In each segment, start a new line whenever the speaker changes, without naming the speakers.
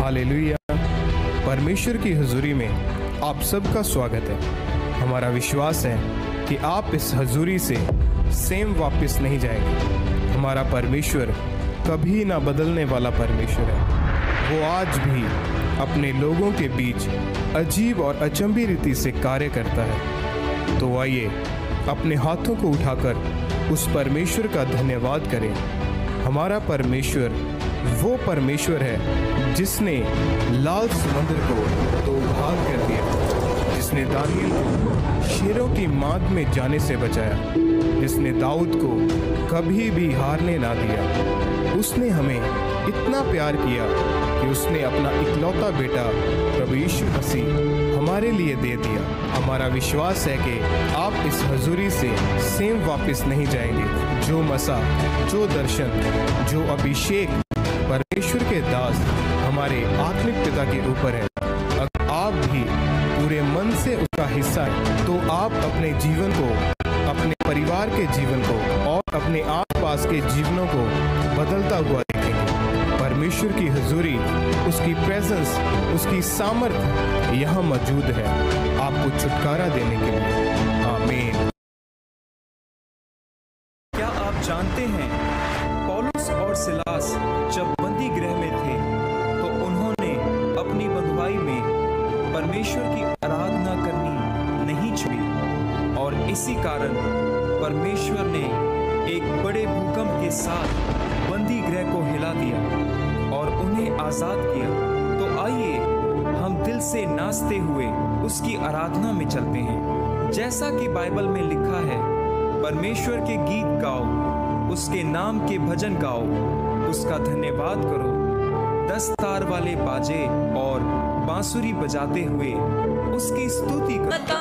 Hallelujah. परमेश्वर की हुजूरी में आप सबका स्वागत है। हमारा विश्वास है कि आप इस हुजूरी से सेम वापस नहीं जाएंगे। हमारा परमेश्वर कभी ना बदलने वाला परमेश्वर है। वो आज भी अपने लोगों के बीच अजीब और अचंभी रीति से कार्य करता है। तो आइए अपने हाथों को उठाकर उस परमेश्वर का धन्यवाद करें। हमारा परमेश्वर वो परमेश्वर है जिसने लाल समुद्र को दो भाग कर दिया, जिसने दानियल को शेरों की माद में जाने से बचाया, जिसने दाऊद को कभी भी हारने ना दिया। उसने हमें इतना प्यार किया कि उसने अपना इकलौता बेटा प्रभु यीशु मसीह हमारे लिए दे दिया। हमारा विश्वास है कि आप इस हुजूरी से सेम वापस नहीं जाएंगे। जो मसा, जो दर्शन, जो अभिषेक परमेश्वर के दास हमारे आत्मिक पिता के ऊपर है, अगर आप भी पूरे मन से उसका हिस्सा है तो आप अपने जीवन को, अपने परिवार के जीवन को और अपने आसपास के जीवनों को बदलता हुआ देखेंगे। परमेश्वर की हुजूरी, उसकी प्रेजेंस, उसकी सामर्थ यहाँ मौजूद है आपको छुटकारा देने के लिए। आमीन।
क्या आप जानते हैं, पौलुस और सिलास जब बंदी गृह में थे तो उन्होंने अपनी बंधुआई में परमेश्वर की आराधना करनी नहीं छोड़ी, और इसी कारण परमेश्वर ने एक बड़े भूकंप के साथ बंदी गृह को हिला दिया और उन्हें आजाद किया। तो आइए हम दिल से नाचते हुए उसकी आराधना में चलते हैं। जैसा कि बाइबल में लिखा है, परमेश्वर के गीत गाओ, उसके नाम के भजन गाओ, उसका धन्यवाद करो, 10 तार वाले बाजे और बांसुरी बजाते हुए उसकी स्तुति करो।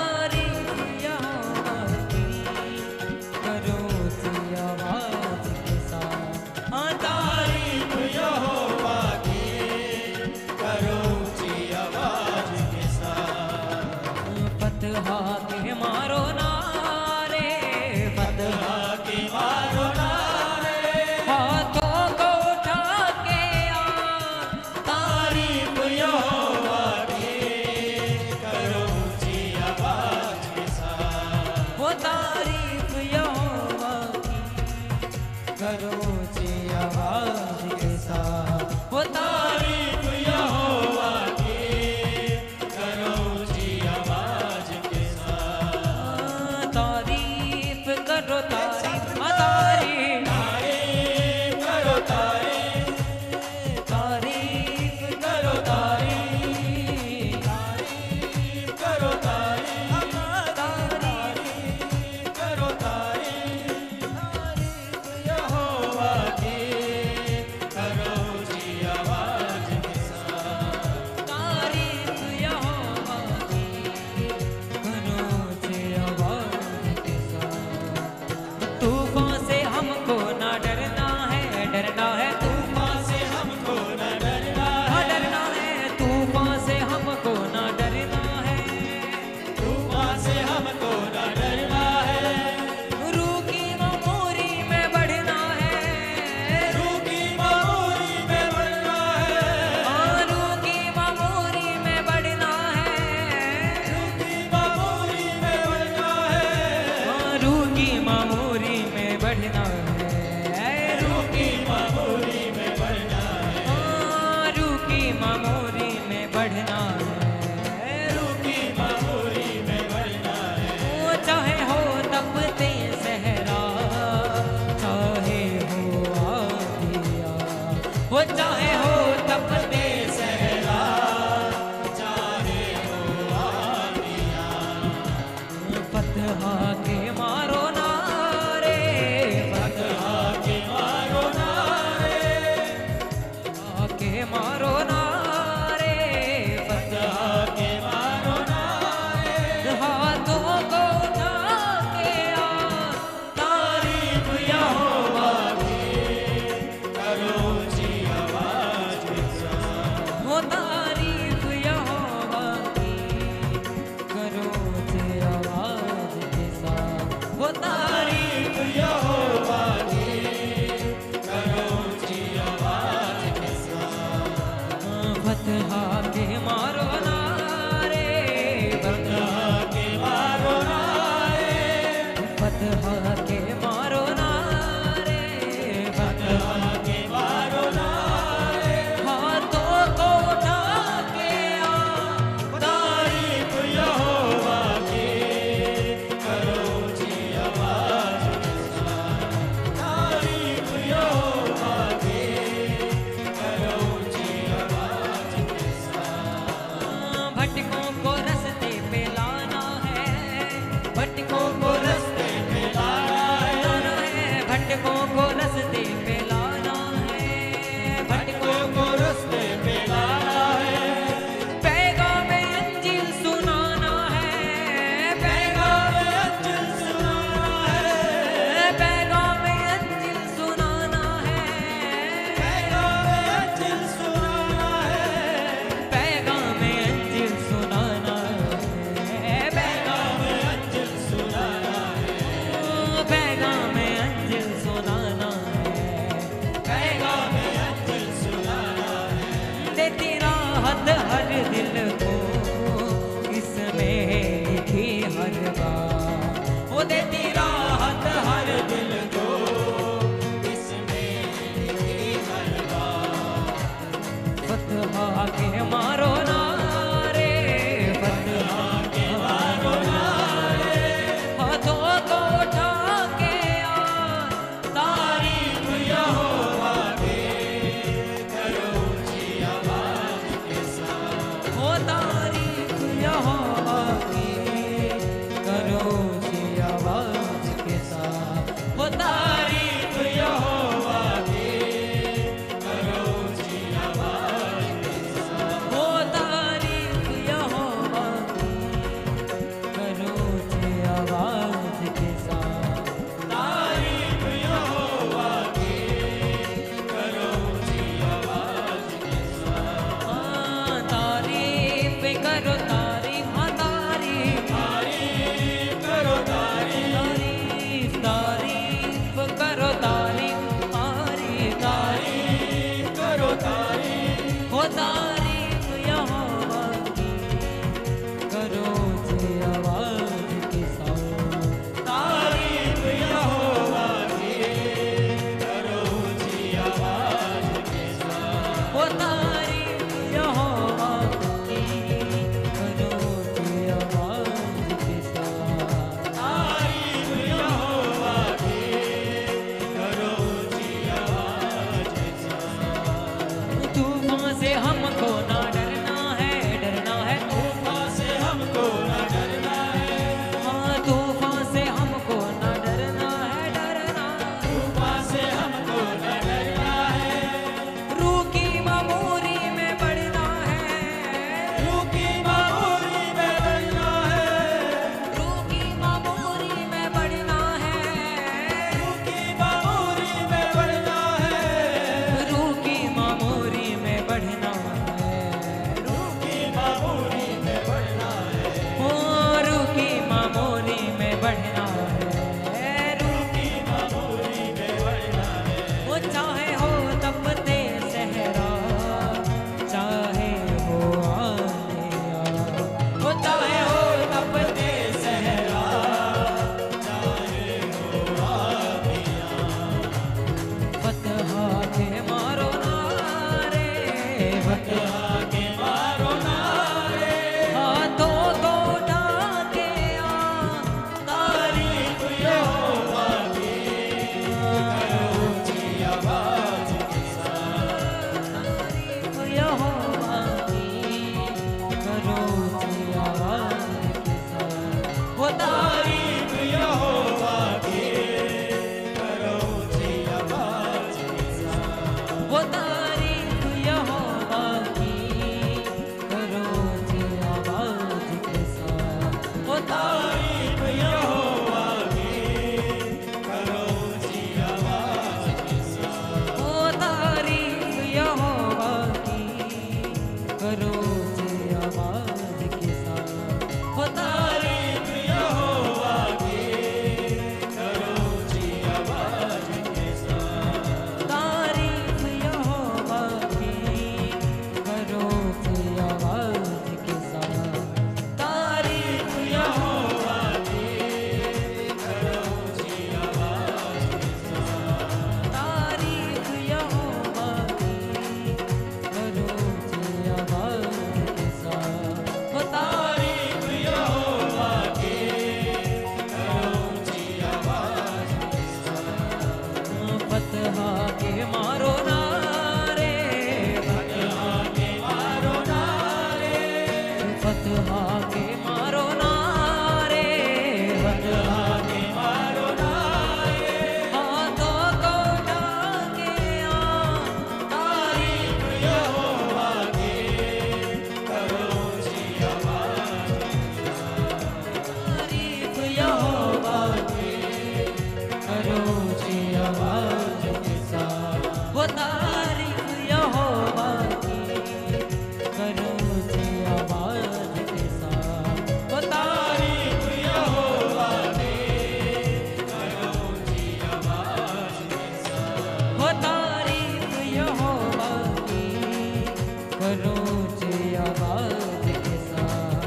करो ऊंची आवाज के साथ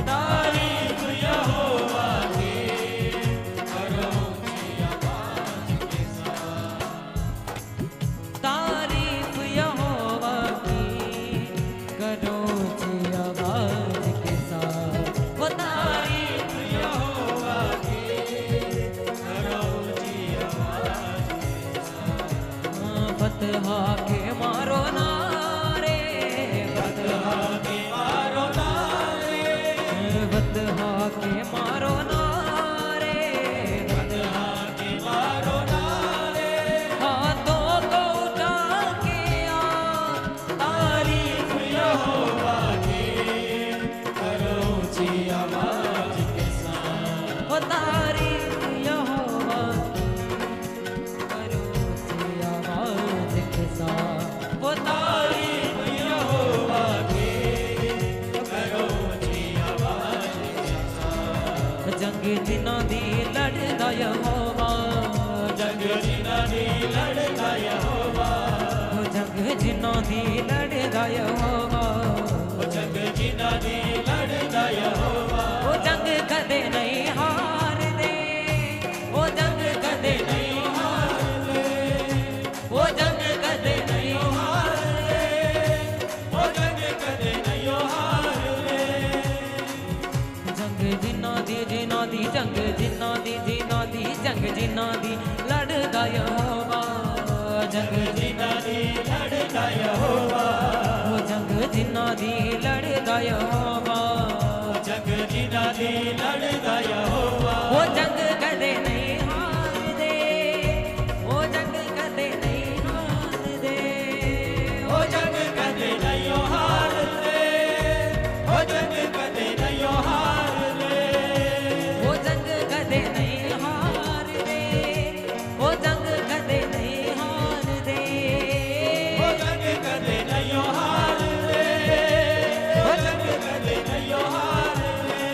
तारीफ यहोवा की करो ऊंची आवाज के साथ तारीफ यहोवा की करो ऊंची आवाज के साथ वो तारीफ यहोवा की करो ऊंची आवाज के साथ फतहा के मारो नारे फतहा के मारो नारे फतहा के मारो नारे फतहा के मारो नारे हाथों को उठा के आ तारीफ यहोवा की करो ऊंची आवाज के साथ वो तारीफ यहोवा करो ऊंची आवाज के साथ वो तारीफ यहोवा की करो ऊंची आवाज के साथ जंग जिन्हां दी लड़दा यहोवा जंग जिन्हां दी लड़दा यहोवा जंग जिन्हां दी लड़दा यहोवा जंग जिन्हां दी लड़दा यहोवा वो जंग कदे नहीं हारदे वो जंग कदे नहीं हारदे वो जंग कदे नहीं हारदे वो जंग कदे नहीं हारदे जंग जिन्हां दी जंग जिन्हां दी जंग जिन्हां दी लड़दा यहोवा जंग जिन्हां दी लड़दा यहोवा वो जंग जिन्हां दी लड़दा यहोवा जंग जिन्हां दी लड़दा यहोवा वो जंग कदे नहीं हारदे वो जंग कदे नहीं हारदे वो जंग कदे नहीं हारदे वो जंग कदे नहीं हारदे वो जंग कदे नहीं हारदे वो जंग कदे नहीं हारदे वो जंग कदे नहीं हारदे वो जंग कदे नहीं हारदे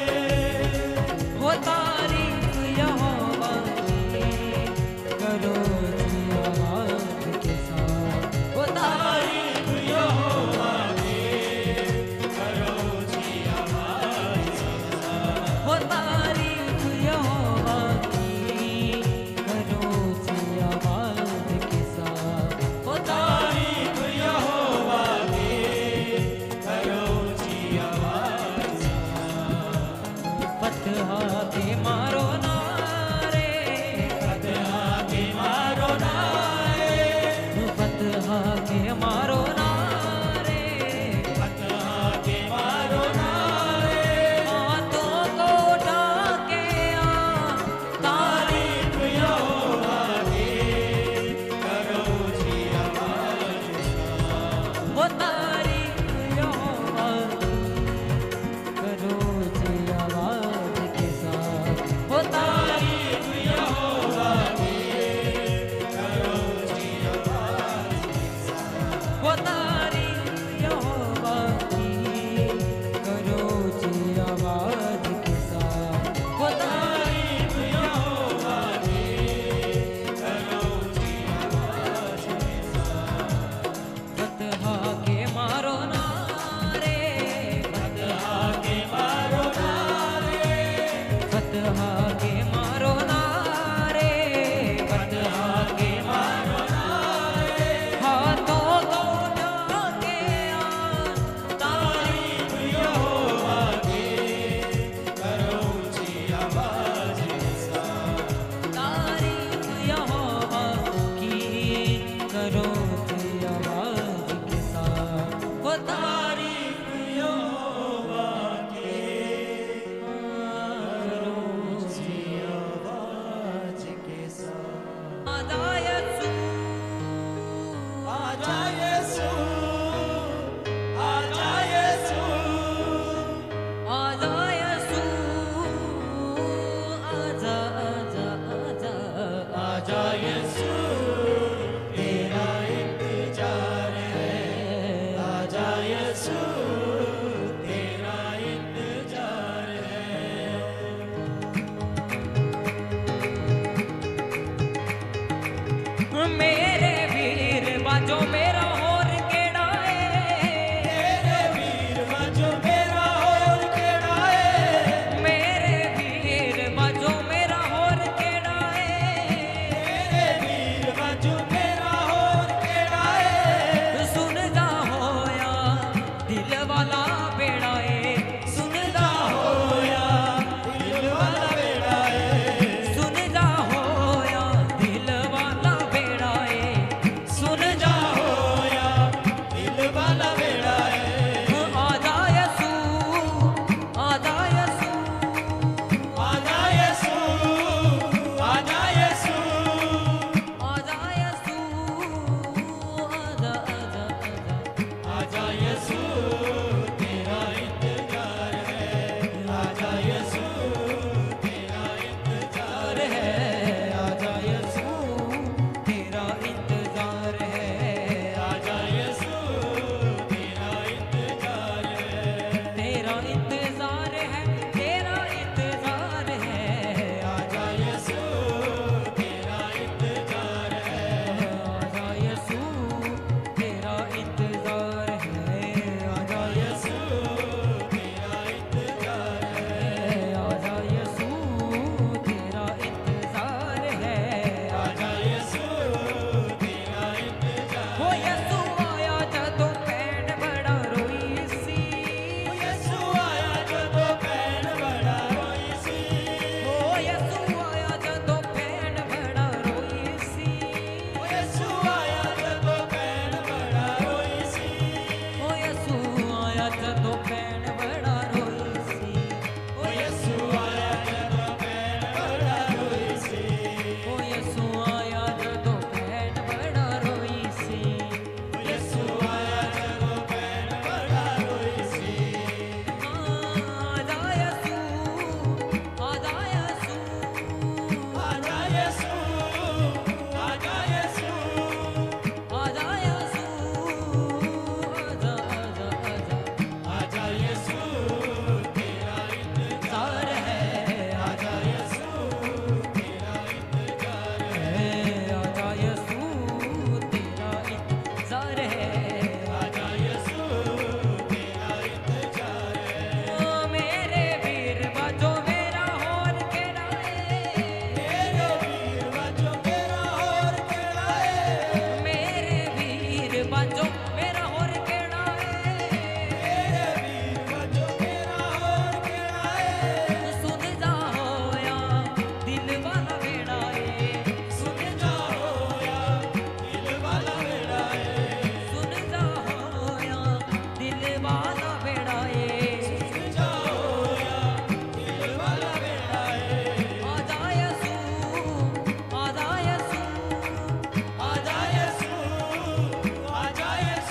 वो तारीफ यहोवा की करो ऊंची आवाज के साथ वो तारीफ यहोवा की करो ऊंची आवाज के साथ वो तारीफ यहोवा की करो ऊंची आवाज के साथ वो तारीफ यहोवा की करो ऊंची आवाज फतहा के मारो नारे फतहा के मारो नारे फतहा के मारो नारे फतहा के मारो नारे हाथों को उठा के आ तारीफ यहोवा की करो ऊंची आवाज के साथ वो तारीफ यहोवा करो ऊंची आवाज के साथ वो तारीफ यहोवा की करो ऊंची आवाज के साथ वो तारीफ वाजो मेरा होर केड़ा सुन जा होया दिल वाला बेड़ा सुन जा होया दिल वाला बेड़ा सुन जा होया दिल वाला बेड़ा सुन जा होया दिल वाला बेड़ा आजा यसू आजा यसू आजा यसू आजा यसू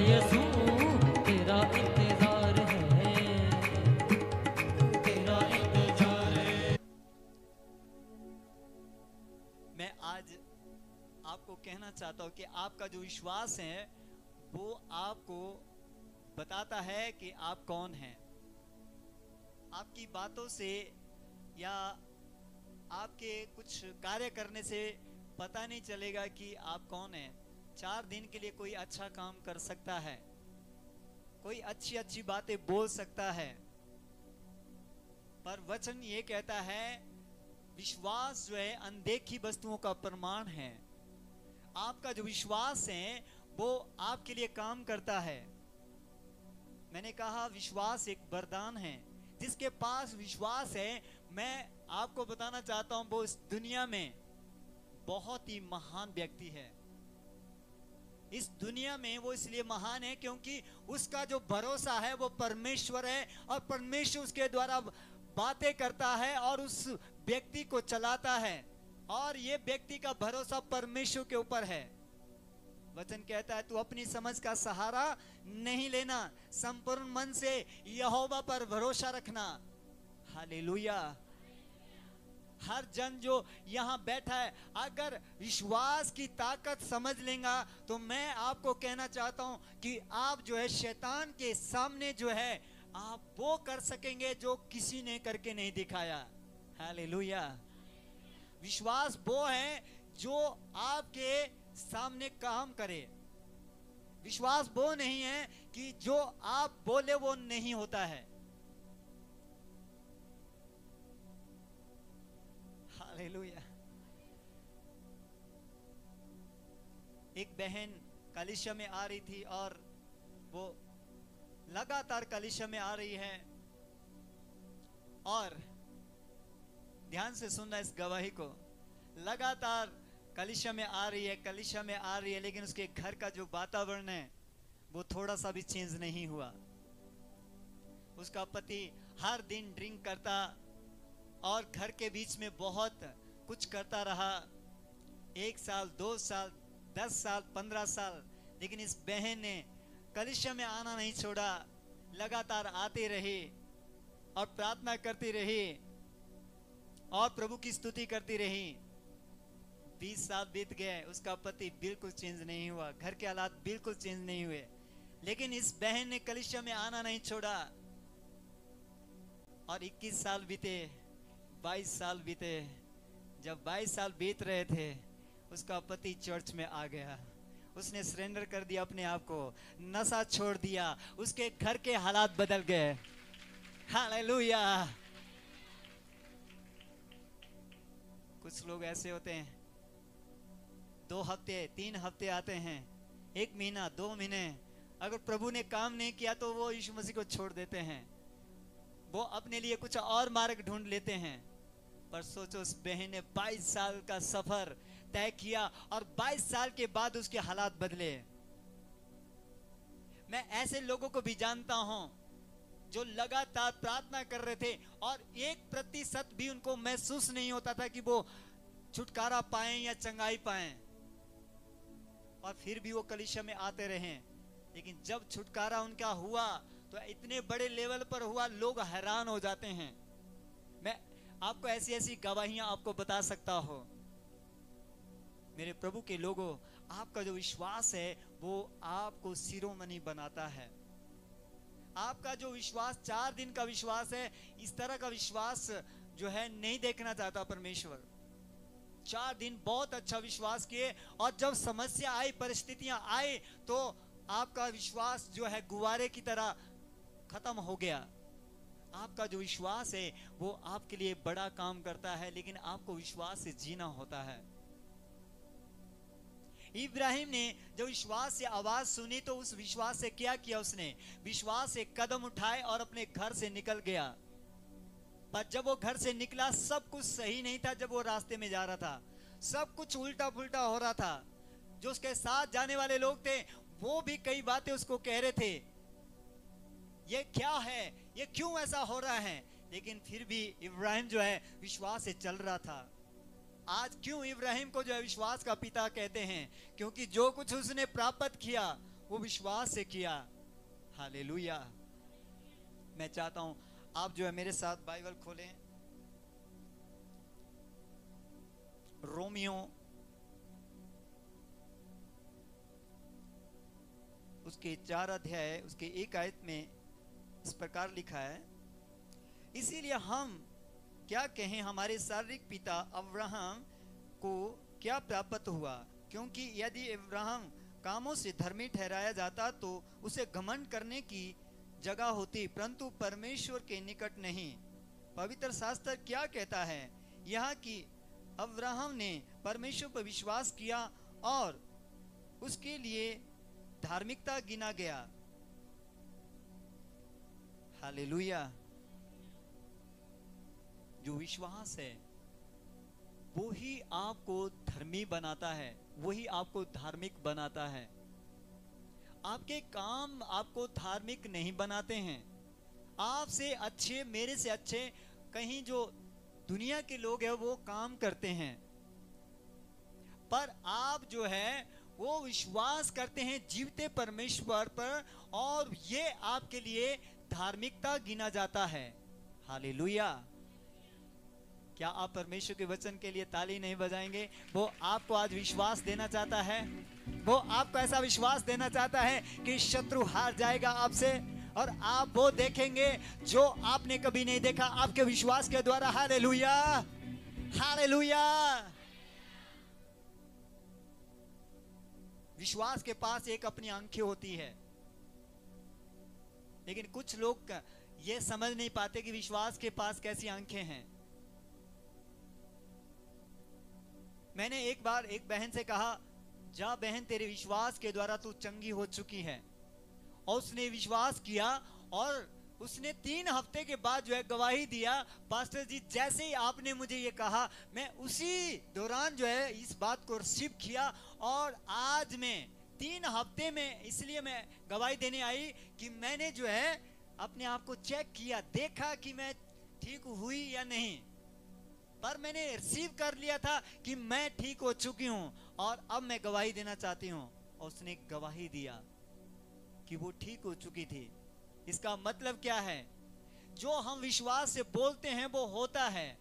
यीशु तेरा इंतजार है, तेरा इंतजार है।
मैं आज आपको कहना चाहता हूँ कि आपका जो विश्वास है वो आपको बताता है कि आप कौन हैं। आपकी बातों से या आपके कुछ कार्य करने से पता नहीं चलेगा कि आप कौन हैं। 4 दिन के लिए कोई अच्छा काम कर सकता है, कोई अच्छी अच्छी बातें बोल सकता है, पर वचन ये कहता है विश्वास जो है अनदेखी वस्तुओं का प्रमाण है। आपका जो विश्वास है वो आपके लिए काम करता है। मैंने कहा विश्वास एक वरदान है। जिसके पास विश्वास है, मैं आपको बताना चाहता हूं वो इस दुनिया में बहुत ही महान व्यक्ति है। इस दुनिया में वो इसलिए महान है क्योंकि उसका जो भरोसा है वो परमेश्वर है, और परमेश्वर उसके द्वारा बातें करता है और उस व्यक्ति को चलाता है, और ये व्यक्ति का भरोसा परमेश्वर के ऊपर है। वचन कहता है तू अपनी समझ का सहारा नहीं लेना, संपूर्ण मन से यहोवा पर भरोसा रखना। हालेलुया। हर जन जो यहाँ बैठा है अगर विश्वास की ताकत समझ लेगा तो मैं आपको कहना चाहता हूं कि आप जो है शैतान के सामने जो है आप वो कर सकेंगे जो किसी ने करके नहीं दिखाया। हालेलुया। विश्वास वो है जो आपके सामने काम करे। विश्वास वो नहीं है कि जो आप बोले वो नहीं होता है। हालेलुया। एक बहन कलीसिया में आ रही थी और वो लगातार कलीसिया में आ रही है, और ध्यान से सुनना इस गवाही को। लगातार कलीसिया में आ रही है, कलीसिया में आ रही है, लेकिन उसके घर का जो वातावरण है वो थोड़ा सा भी चेंज नहीं हुआ। उसका पति हर दिन ड्रिंक करता और घर के बीच में बहुत कुछ करता रहा। 1 साल, 2 साल, 10 साल, 15 साल, लेकिन इस बहन ने कलीसिया में आना नहीं छोड़ा। लगातार आती रही और प्रार्थना करती रही और प्रभु की स्तुति करती रही। 20 साल बीत गए, उसका पति बिल्कुल चेंज नहीं हुआ, घर के हालात बिल्कुल चेंज नहीं हुए, लेकिन इस बहन ने कलीसिया में आना नहीं छोड़ा। और 21 साल बीते, 22 साल बीते। जब 22 साल बीत रहे थे उसका पति चर्च में आ गया। उसने सरेंडर कर दिया अपने आप को, नशा छोड़ दिया, उसके घर के हालात बदल गए। हालेलुया। कुछ लोग ऐसे होते हैं 2 हफ्ते 3 हफ्ते आते हैं, 1 महीना 2 महीने, अगर प्रभु ने काम नहीं किया तो वो यीशु मसीह को छोड़ देते हैं, वो अपने लिए कुछ और मार्ग ढूंढ लेते हैं। पर सोचो उस बहन ने 22 साल का सफर तय किया और 22 साल के बाद उसके हालात बदले। मैं ऐसे लोगों को भी जानता हूं जो लगातार प्रार्थना कर रहे थे और 1% भी उनको महसूस नहीं होता था कि वो छुटकारा पाएं या चंगाई पाएं, और फिर भी वो कलीसिया में आते रहे। लेकिन जब छुटकारा उनका हुआ तो इतने बड़े लेवल पर हुआ, लोग हैरान हो जाते हैं। मैं आपको ऐसी ऐसी गवाहियां आपको बता सकता हूं। मेरे प्रभु के लोगों, आपका जो विश्वास है वो आपको शिरोमणि बनाता है। आपका जो विश्वास 4 दिन का विश्वास है, इस तरह का विश्वास जो है नहीं देखना चाहता परमेश्वर। 4 दिन बहुत अच्छा विश्वास किए और जब समस्या आई, परिस्थितियां आई, तो आपका विश्वास जो है गुब्बारे की तरह खत्म हो गया। आपका जो विश्वास है वो आपके लिए बड़ा काम करता है, लेकिन आपको विश्वास से जीना होता है। इब्राहिम ने जब विश्वास से आवाज सुनी तो उस विश्वास से क्या किया? उसने विश्वास से कदम उठाए और अपने घर से निकल गया। पर जब वो घर से निकला सब कुछ सही नहीं था। जब वो रास्ते में जा रहा था सब कुछ उल्टा पुल्टा हो रहा था। जो उसके साथ जाने वाले लोग थे वो भी कई बातें उसको कह रहे थे, ये क्या है, ये क्यों ऐसा हो रहा है। लेकिन फिर भी इब्राहिम जो है विश्वास से चल रहा था। आज क्यों इब्राहिम को जो है विश्वास का पिता कहते हैं? क्योंकि जो कुछ उसने प्राप्त किया वो विश्वास से किया। हालेलुया। मैं चाहता हूं आप जो है मेरे साथ बाइबल खोलें, रोमियो उसके 4 अध्याय उसके 1 आयत में इस प्रकार लिखा है, इसीलिए हम क्या कहें, हमारे शारीरिक पिता अब्राहम को क्या प्राप्त हुआ? क्योंकि यदि अब्राहम कामों से धर्मी ठहराया जाता तो उसे घमंड करने की जगह होती, परंतु परमेश्वर के निकट नहीं। पवित्र शास्त्र क्या कहता है? यह कि अब्राहम ने परमेश्वर पर विश्वास किया और उसके लिए धार्मिकता गिना गया। हालेलुया। जो विश्वास है वो ही आपको धर्मी बनाता है, वही आपको धार्मिक बनाता है। आपके काम आपको धार्मिक नहीं बनाते हैं। आपसे अच्छे, मेरे से अच्छे कहीं जो दुनिया के लोग हैं वो काम करते हैं, पर आप जो है वो विश्वास करते हैं जीवते परमेश्वर पर, और ये आपके लिए धार्मिकता गिना जाता है। हालेलुया। क्या आप परमेश्वर के वचन के लिए ताली नहीं बजाएंगे? वो आपको आज विश्वास देना चाहता है, वो आपको ऐसा विश्वास देना चाहता है कि शत्रु हार जाएगा आपसे, और आप वो देखेंगे जो आपने कभी नहीं देखा आपके विश्वास के द्वारा। Hallelujah, hallelujah. विश्वास के पास एक अपनी आंखें होती है, लेकिन कुछ लोग ये समझ नहीं पाते कि विश्वास के पास कैसी आंखें हैं। मैंने एक बार एक बहन से कहा, जा बहन, तेरे विश्वास के द्वारा तू चंगी हो चुकी है। और उसने विश्वास किया और उसने 3 हफ्ते के बाद जो है गवाही दिया, पास्टर जी जैसे ही आपने मुझे ये कहा, मैं उसी दौरान जो है इस बात को रिसीव किया, और आज मैं 3 हफ्ते में, इसलिए मैं गवाही देने आई कि मैंने जो है अपने आप को चेक किया, देखा कि मैं ठीक हुई या नहीं, पर मैंने रिसीव कर लिया था कि मैं ठीक हो चुकी हूं, और अब मैं गवाही देना चाहती हूं। और उसने गवाही दिया कि वो ठीक हो चुकी थी। इसका मतलब क्या है? जो हम विश्वास से बोलते हैं वो होता है।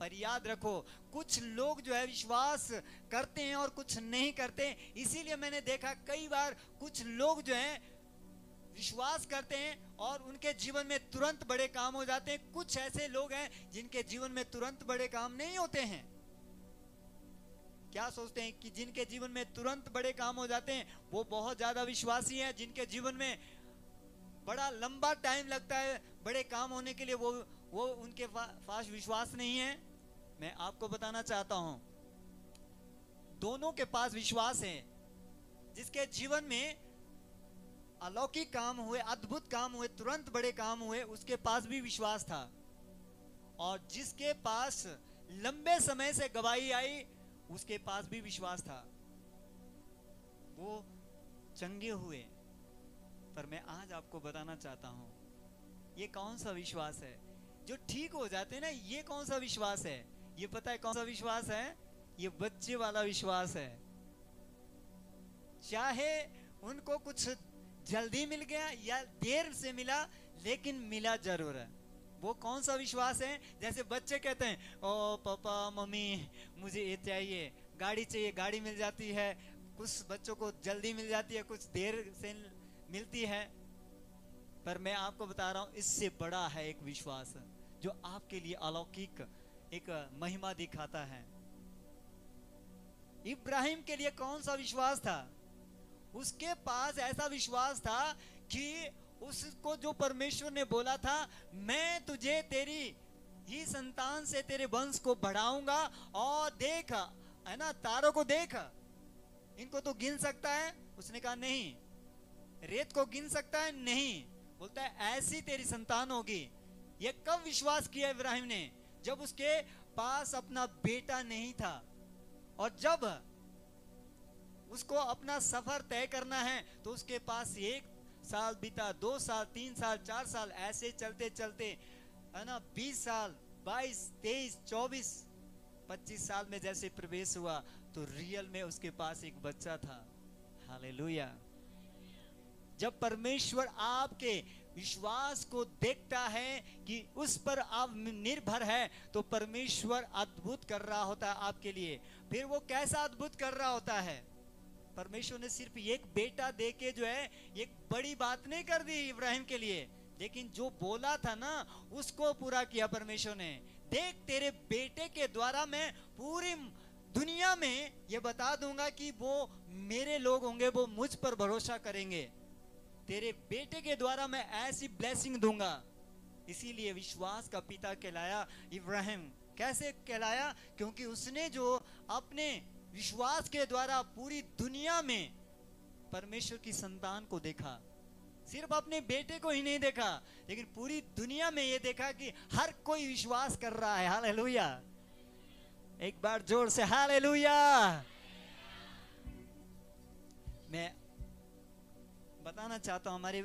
पर याद रखो, कुछ लोग जो है विश्वास करते हैं और कुछ नहीं करते। इसीलिए मैंने देखा कई बार कुछ लोग जो हैं विश्वास करते हैं और उनके जीवन में तुरंत बड़े काम हो जाते हैं। कुछ ऐसे लोग हैं जिनके जीवन में तुरंत बड़े काम नहीं होते हैं। क्या सोचते हैं कि जिनके जीवन में तुरंत बड़े काम हो जाते हैं वो बहुत ज्यादा विश्वासी हैं? जिनके जीवन में बड़ा लंबा टाइम लगता है बड़े काम होने के लिए, वो उनके पास विश्वास नहीं है। मैं आपको बताना चाहता हूं, दोनों के पास विश्वास है। जिसके जीवन में अलौकिक काम हुए, अद्भुत काम हुए, तुरंत बड़े काम हुए, उसके पास भी विश्वास था। और जिसके पास लंबे समय से गवाही आई, उसके पास भी विश्वास था। वो चंगे हुए। पर मैं आज आपको बताना चाहता हूं, ये कौन सा विश्वास है? जो ठीक हो जाते हैं ना, ये कौन सा विश्वास है? ये पता है कौन सा विश्वास है? ये बच्चे वाला विश्वास है। चाहे उनको कुछ जल्दी मिल गया या देर से मिला, लेकिन मिला जरूर है। वो कौन सा विश्वास है? जैसे बच्चे कहते हैं, ओ पापा मम्मी मुझे ये चाहिए, गाड़ी चाहिए, गाड़ी मिल जाती है। कुछ बच्चों को जल्दी मिल जाती है, कुछ देर से मिलती है। पर मैं आपको बता रहा हूं, इससे बड़ा है एक विश्वास जो आपके लिए अलौकिक एक महिमा दिखाता है। इब्राहिम के लिए कौन सा विश्वास था? उसके पास ऐसा विश्वास था कि उसको जो परमेश्वर ने बोला था, मैं तुझे तेरी ही संतान से तेरे वंश को बढ़ाऊंगा, और देख, है ना, तारों को देख, इनको तो गिन सकता है? उसने कहा नहीं। रेत को गिन सकता है? नहीं। बोलता है ऐसी तेरी संतान होगी। ये कब विश्वास किया इब्राहिम ने? जब उसके पास अपना बेटा नहीं था, और जब उसको अपना सफर तय करना है तो उसके पास 1 साल बीता, 2 साल, 3 साल, 4 साल, ऐसे चलते चलते, है ना, 20 साल, 22, 23, 24, 25 साल में जैसे प्रवेश हुआ तो रियल में उसके पास एक बच्चा था। हालेलुया। जब परमेश्वर आपके विश्वास को देखता है कि उस पर आप निर्भर है, तो परमेश्वर अद्भुत कर रहा होता है आपके लिए। फिर वो कैसा अद्भुत कर रहा होता है? परमेश्वर ने सिर्फ एक बेटा देके जो है एक बड़ी बात नहीं कर दी इब्राहिम के लिए, लेकिन जो बोला था ना उसको पूरा किया परमेश्वर ने। देख, तेरे बेटे के द्वारा मैं पूरी दुनिया में ये बता दूंगा कि वो मेरे लोग होंगे, वो मुझ पर भरोसा करेंगे। तेरे बेटे के द्वारा मैं ऐसी ब्लेसिंग दूंगा। इसीलिए विश्वास का पिता कहलाया इब्राहिम। कैसे कहलाया? क्योंकि उसने जो अपने विश्वास के द्वारा पूरी दुनिया में परमेश्वर की संतान को देखा। सिर्फ अपने बेटे को ही नहीं देखा, लेकिन पूरी दुनिया में ये देखा कि हर कोई विश्वास कर रहा है। हालेलुया! एक बार जोर से हालेलुया! मैं बताना चाहता हूं, हमारे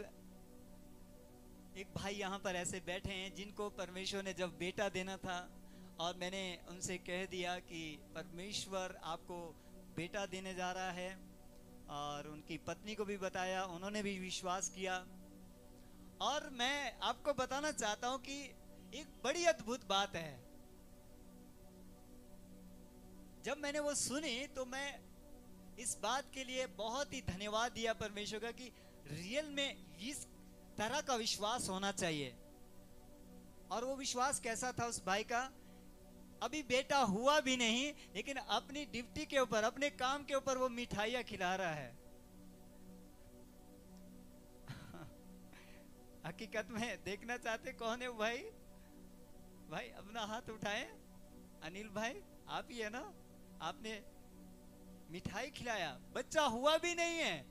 एक भाई यहाँ पर ऐसे बैठे हैं जिनको परमेश्वर ने जब बेटा देना था, और मैंने उनसे कह दिया कि परमेश्वर आपको बेटा देने जा रहा है, और उनकी पत्नी को भी बताया, उन्होंने भी विश्वास किया। और मैं आपको बताना चाहता हूं कि एक बड़ी अद्भुत बात है। जब मैंने वो सुनी तो मैं इस बात के लिए बहुत ही धन्यवाद दिया परमेश्वर का कि रियल में इस तरह का विश्वास होना चाहिए। और वो विश्वास कैसा था उस भाई का? अभी बेटा हुआ भी नहीं, लेकिन अपनी ड्यूटी के ऊपर, अपने काम के ऊपर वो मिठाइयां खिला रहा है। हकीकत में देखना चाहते कौन है वो भाई? भाई अपना हाथ उठाएं। अनिल भाई, आप ही है ना? आपने मिठाई खिलाया, बच्चा हुआ भी नहीं है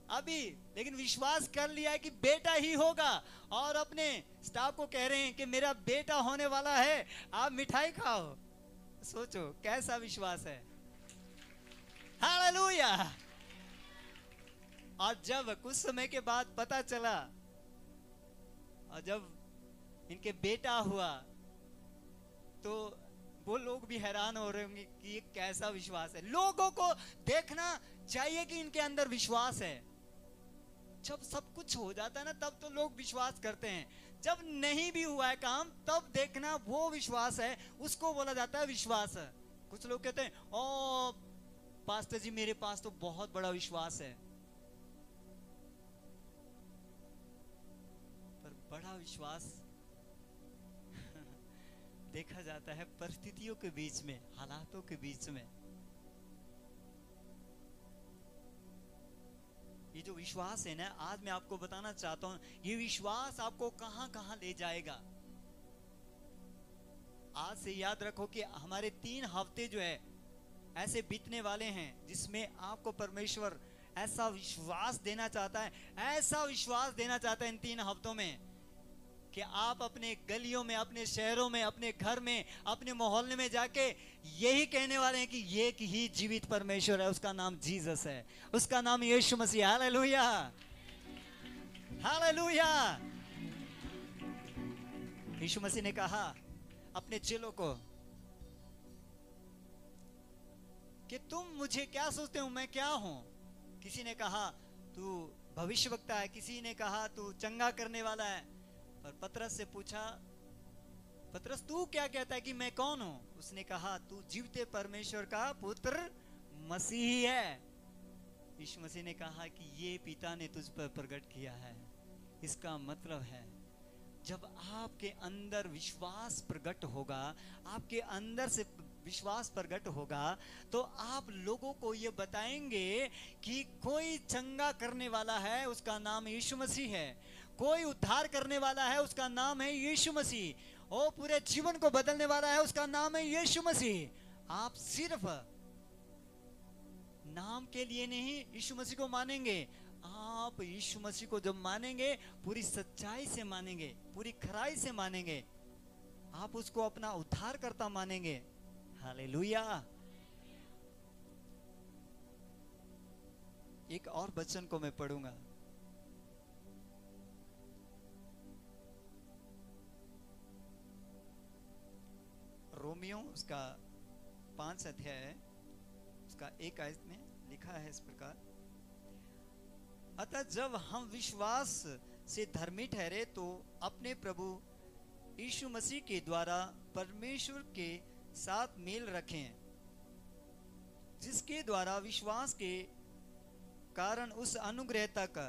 अभी, लेकिन विश्वास कर लिया है कि बेटा ही होगा, और अपने स्टाफ को कह रहे हैं कि मेरा बेटा होने वाला है, आप मिठाई खाओ। सोचो कैसा विश्वास है। हालेलुया! और जब कुछ समय के बाद पता चला, और जब इनके बेटा हुआ, तो वो लोग भी हैरान हो रहे होंगे कि ये कैसा विश्वास है। लोगों को देखना चाहिए कि इनके अंदर विश्वास है। जब सब कुछ हो जाता है ना, तब तो लोग विश्वास करते हैं। जब नहीं भी हुआ है काम, तब देखना वो विश्वास है, उसको बोला जाता है विश्वास है। कुछ लोग कहते हैं, ओ पास्टर जी मेरे पास तो बहुत बड़ा विश्वास है। पर बड़ा विश्वास देखा जाता है परिस्थितियों के बीच में, हालातों के बीच में। ये जो विश्वास है ना, आज मैं आपको बताना चाहता हूं, ये विश्वास आपको कहां कहां ले जाएगा। आज से याद रखो कि हमारे 3 हफ्ते जो है ऐसे बीतने वाले हैं, जिसमें आपको परमेश्वर ऐसा विश्वास देना चाहता है, ऐसा विश्वास देना चाहता है इन 3 हफ्तों में, कि आप अपने गलियों में, अपने शहरों में, अपने घर में, अपने मोहल्ले में जाके यही कहने वाले हैं कि एक ही जीवित परमेश्वर है, उसका नाम जीसस है, उसका नाम यीशु मसीह। हालेलुया! हालेलुया! यीशु मसीह ने कहा अपने चेलों को कि तुम मुझे क्या सोचते हो, मैं क्या हूं? किसी ने कहा तू भविष्यवक्ता है, किसी ने कहा तू चंगा करने वाला है। पर पतरस से पूछा, पतरस तू क्या कहता है कि मैं कौन हूं? उसने कहा तू जीवते परमेश्वर का पुत्र मसीह है। यीशु मसीह ने कहा कि ये पिता ने तुझ पर प्रकट किया है। इसका मतलब है जब आपके अंदर विश्वास प्रकट होगा, आपके अंदर से विश्वास प्रकट होगा, तो आप लोगों को ये बताएंगे कि कोई चंगा करने वाला है, उसका नाम यीशु मसीह है। कोई उद्धार करने वाला है, उसका नाम है यीशु मसीह। और पूरे जीवन को बदलने वाला है, उसका नाम है यीशु मसीह। आप सिर्फ नाम के लिए नहीं यीशु मसीह को मानेंगे, आप यीशु मसीह को जब मानेंगे, पूरी सच्चाई से मानेंगे, पूरी खराई से मानेंगे, आप उसको अपना उद्धार करता मानेंगे। हालेलुया! एक और वचन को मैं पढ़ूंगा। रोमियो उसका 5 अध्याय है, उसका 1 आयत में लिखा है इस प्रकार, अतः जब हम विश्वास से धर्मी ठहरे तो अपने प्रभु यीशु मसीह के द्वारा परमेश्वर के साथ मेल रखें, जिसके द्वारा विश्वास के कारण उस अनुग्रह तक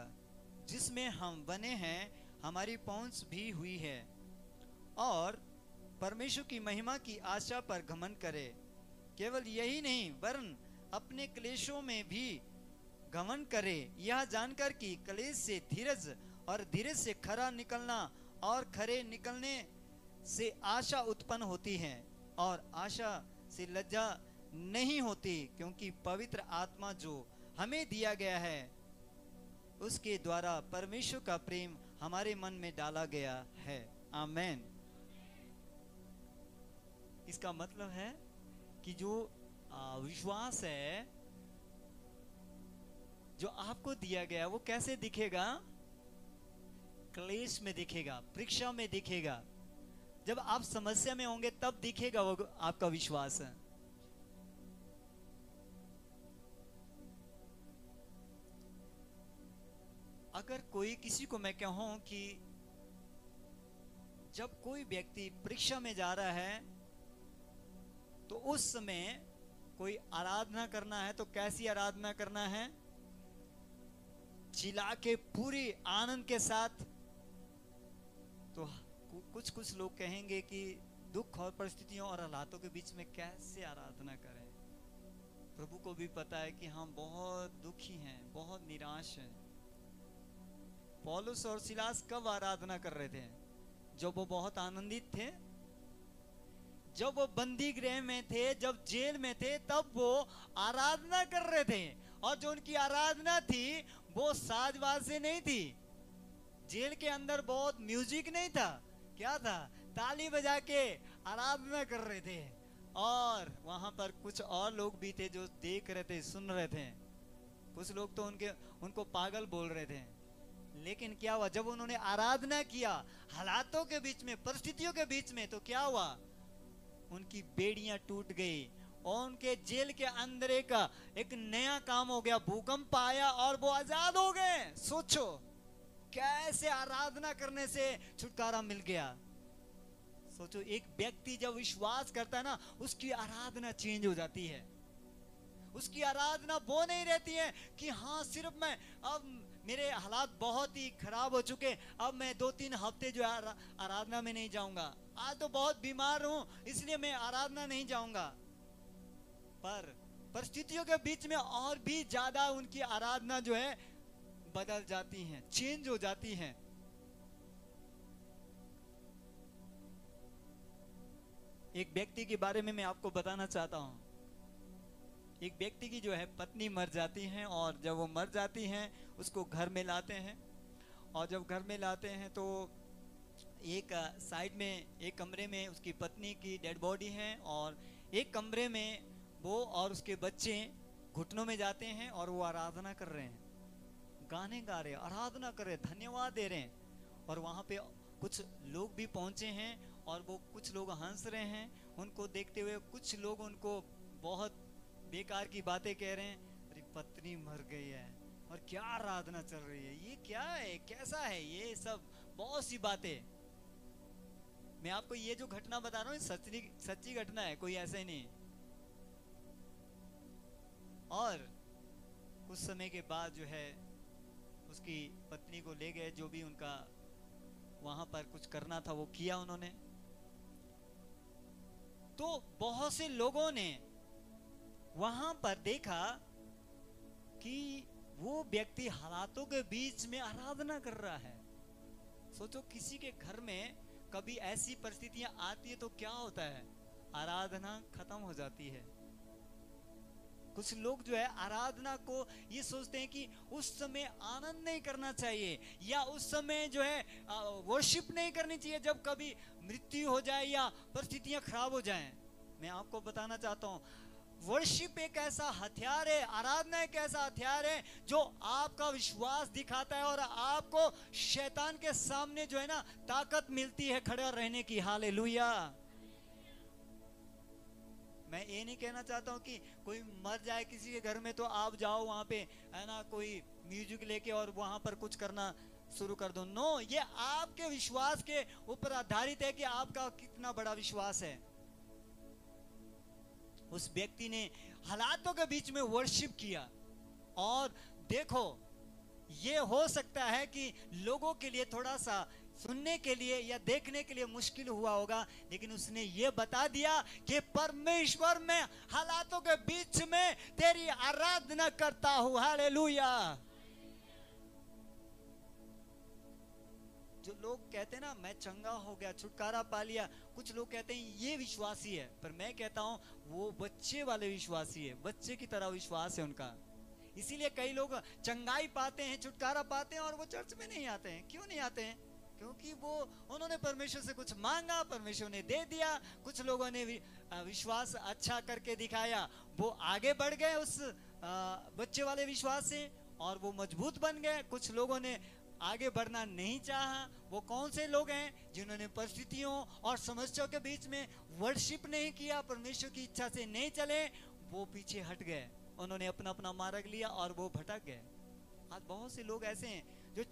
जिसमें हम बने हैं हमारी पहुंच भी हुई है, और परमेश्वर की महिमा की आशा पर घमंड करे। केवल यही नहीं वरन अपने क्लेशों में भी घमंड करे, यह जानकर कि क्लेश से धीरज और धीरज से खरा निकलना और खरे निकलने से आशा उत्पन्न होती है, और आशा से लज्जा नहीं होती, क्योंकि पवित्र आत्मा जो हमें दिया गया है उसके द्वारा परमेश्वर का प्रेम हमारे मन में डाला गया है। आमेन। इसका मतलब है कि जो विश्वास है जो आपको दिया गया वो कैसे दिखेगा? क्लेश में दिखेगा, परीक्षा में दिखेगा। जब आप समस्या में होंगे तब दिखेगा वो आपका विश्वास है। अगर कोई किसी को मैं कहूं कि जब कोई व्यक्ति परीक्षा में जा रहा है तो उस समय कोई आराधना करना है तो कैसी आराधना करना है? चिल्ला के पूरी आनंद के साथ। तो कुछ लोग कहेंगे कि दुख और परिस्थितियों और हालातों के बीच में कैसे आराधना करें। प्रभु को भी पता है कि हम बहुत दुखी हैं, बहुत निराश हैं। पौलुस और सिलास कब आराधना कर रहे थे? जब वो बहुत आनंदित थे, जब वो बंदी गृह में थे, जब जेल में थे, तब वो आराधना कर रहे थे। और जो उनकी आराधना थी वो साजबाज से नहीं थी। जेल के अंदर बहुत म्यूजिक नहीं था, क्या था? ताली बजा के आराधना कर रहे थे। और वहां पर कुछ और लोग भी थे जो देख रहे थे, सुन रहे थे। कुछ लोग तो उनको पागल बोल रहे थे। लेकिन क्या हुआ? जब उन्होंने आराधना किया हालातों के बीच में, परिस्थितियों के बीच में, तो क्या हुआ? उनकी बेड़ियां टूट गई और उनके जेल के अंदर एक नया काम हो गया। भूकंप आया और वो आजाद हो गए। सोचो कैसे आराधना करने से छुटकारा मिल गया। सोचो एक व्यक्ति जब विश्वास करता है ना, उसकी आराधना चेंज हो जाती है। उसकी आराधना वो नहीं रहती है कि हाँ सिर्फ मैं, अब मेरे हालात बहुत ही खराब हो चुके, अब मैं 2-3 हफ्ते जो आराधना में नहीं जाऊंगा, आज तो बहुत बीमार हूं इसलिए मैं आराधना नहीं जाऊंगा। पर परिस्थितियों के बीच में और भी ज्यादा उनकी आराधना जो है बदल जाती है, चेंज हो जाती है। एक व्यक्ति के बारे में मैं आपको बताना चाहता हूं। एक व्यक्ति की जो है पत्नी मर जाती है, और जब वो मर जाती हैं उसको घर में लाते हैं। और जब घर में लाते हैं तो एक साइड में, एक कमरे में उसकी पत्नी की डेड बॉडी है, और एक कमरे में वो और उसके बच्चे घुटनों में जाते हैं और वो आराधना कर रहे हैं, गाने गा रहे हैं, आराधना कर रहे हैं, धन्यवाद दे रहे हैं। और वहाँ पे कुछ लोग भी पहुँचे हैं और वो कुछ लोग हंस रहे हैं उनको देखते हुए। कुछ लोग उनको बहुत बेकार की बातें कह रहे हैं, अरे पत्नी मर गई है और क्या आराधना चल रही है, ये क्या है, कैसा है, ये सब बहुत सी बातें। मैं आपको ये जो घटना बता रहा हूँ सच्ची घटना है, कोई ऐसे नहीं। और कुछ समय के बाद जो है उसकी पत्नी को ले गए, जो भी उनका वहां पर कुछ करना था वो किया उन्होंने। तो बहुत से लोगों ने वहां पर देखा कि वो व्यक्ति हालातों के बीच में आराधना कर रहा है। सोचो किसी के घर में कभी ऐसी परिस्थितियां आती है तो क्या होता है? आराधना खत्म हो जाती है। कुछ लोग जो है आराधना को ये सोचते हैं कि उस समय आनंद नहीं करना चाहिए, या उस समय जो है वर्शिप नहीं करनी चाहिए जब कभी मृत्यु हो जाए या परिस्थितियां खराब हो जाएं। मैं आपको बताना चाहता हूं, वर्शिप एक ऐसा हथियार है, आराधना एक ऐसा हथियार है जो आपका विश्वास दिखाता है और आपको शैतान के सामने जो है ना ताकत मिलती है खड़ा रहने की। हालेलुया। मैं ये नहीं कहना चाहता हूँ कि कोई मर जाए किसी के घर में तो आप जाओ वहां पे, है ना, कोई म्यूजिक लेके और वहां पर कुछ करना शुरू कर दो। नो, ये आपके विश्वास के ऊपर आधारित है कि आपका कितना बड़ा विश्वास है। उस व्यक्ति ने हालातों के बीच में वर्शिप किया, और देखो ये हो सकता है कि लोगों के लिए थोड़ा सा सुनने के लिए या देखने के लिए मुश्किल हुआ होगा, लेकिन उसने ये बता दिया कि परमेश्वर, मैं हालातों के बीच में तेरी आराधना करता हूं। हालेलुया। जो लोग कहते हैं ना, मैं चंगा हो गया, छुटकारा पा लिया, कुछ लोग कहते हैं ये विश्वासी है, पर मैं कहता हूं वो बच्चे वाले विश्वासी है, बच्चे की तरह विश्वास है उनका। इसीलिए कई लोग चंगाई पाते हैं, छुटकारा पाते हैं, और वो चर्च में नहीं आते हैं। क्यों नहीं आते हैं? क्योंकि वो उन्होंने परमेश्वर से कुछ मांगा, परमेश्वर ने दे दिया। कुछ लोगों ने विश्वास अच्छा करके दिखाया, वो आगे बढ़ गए उस बच्चे वाले विश्वास से, और वो मजबूत बन गए। कुछ लोगों ने आगे बढ़ना नहीं चाहा। वो कौन से लोग हैं? जिन्होंने परिस्थितियों और समस्याओं के बीच में वर्शिप नहीं किया, परमेश्वर की इच्छा से नहीं चले, वो पीछे हट गए, उन्होंने अपना अपना मार्ग लिया और वो भटक गए। आज बहुत से लोग ऐसे हैं जो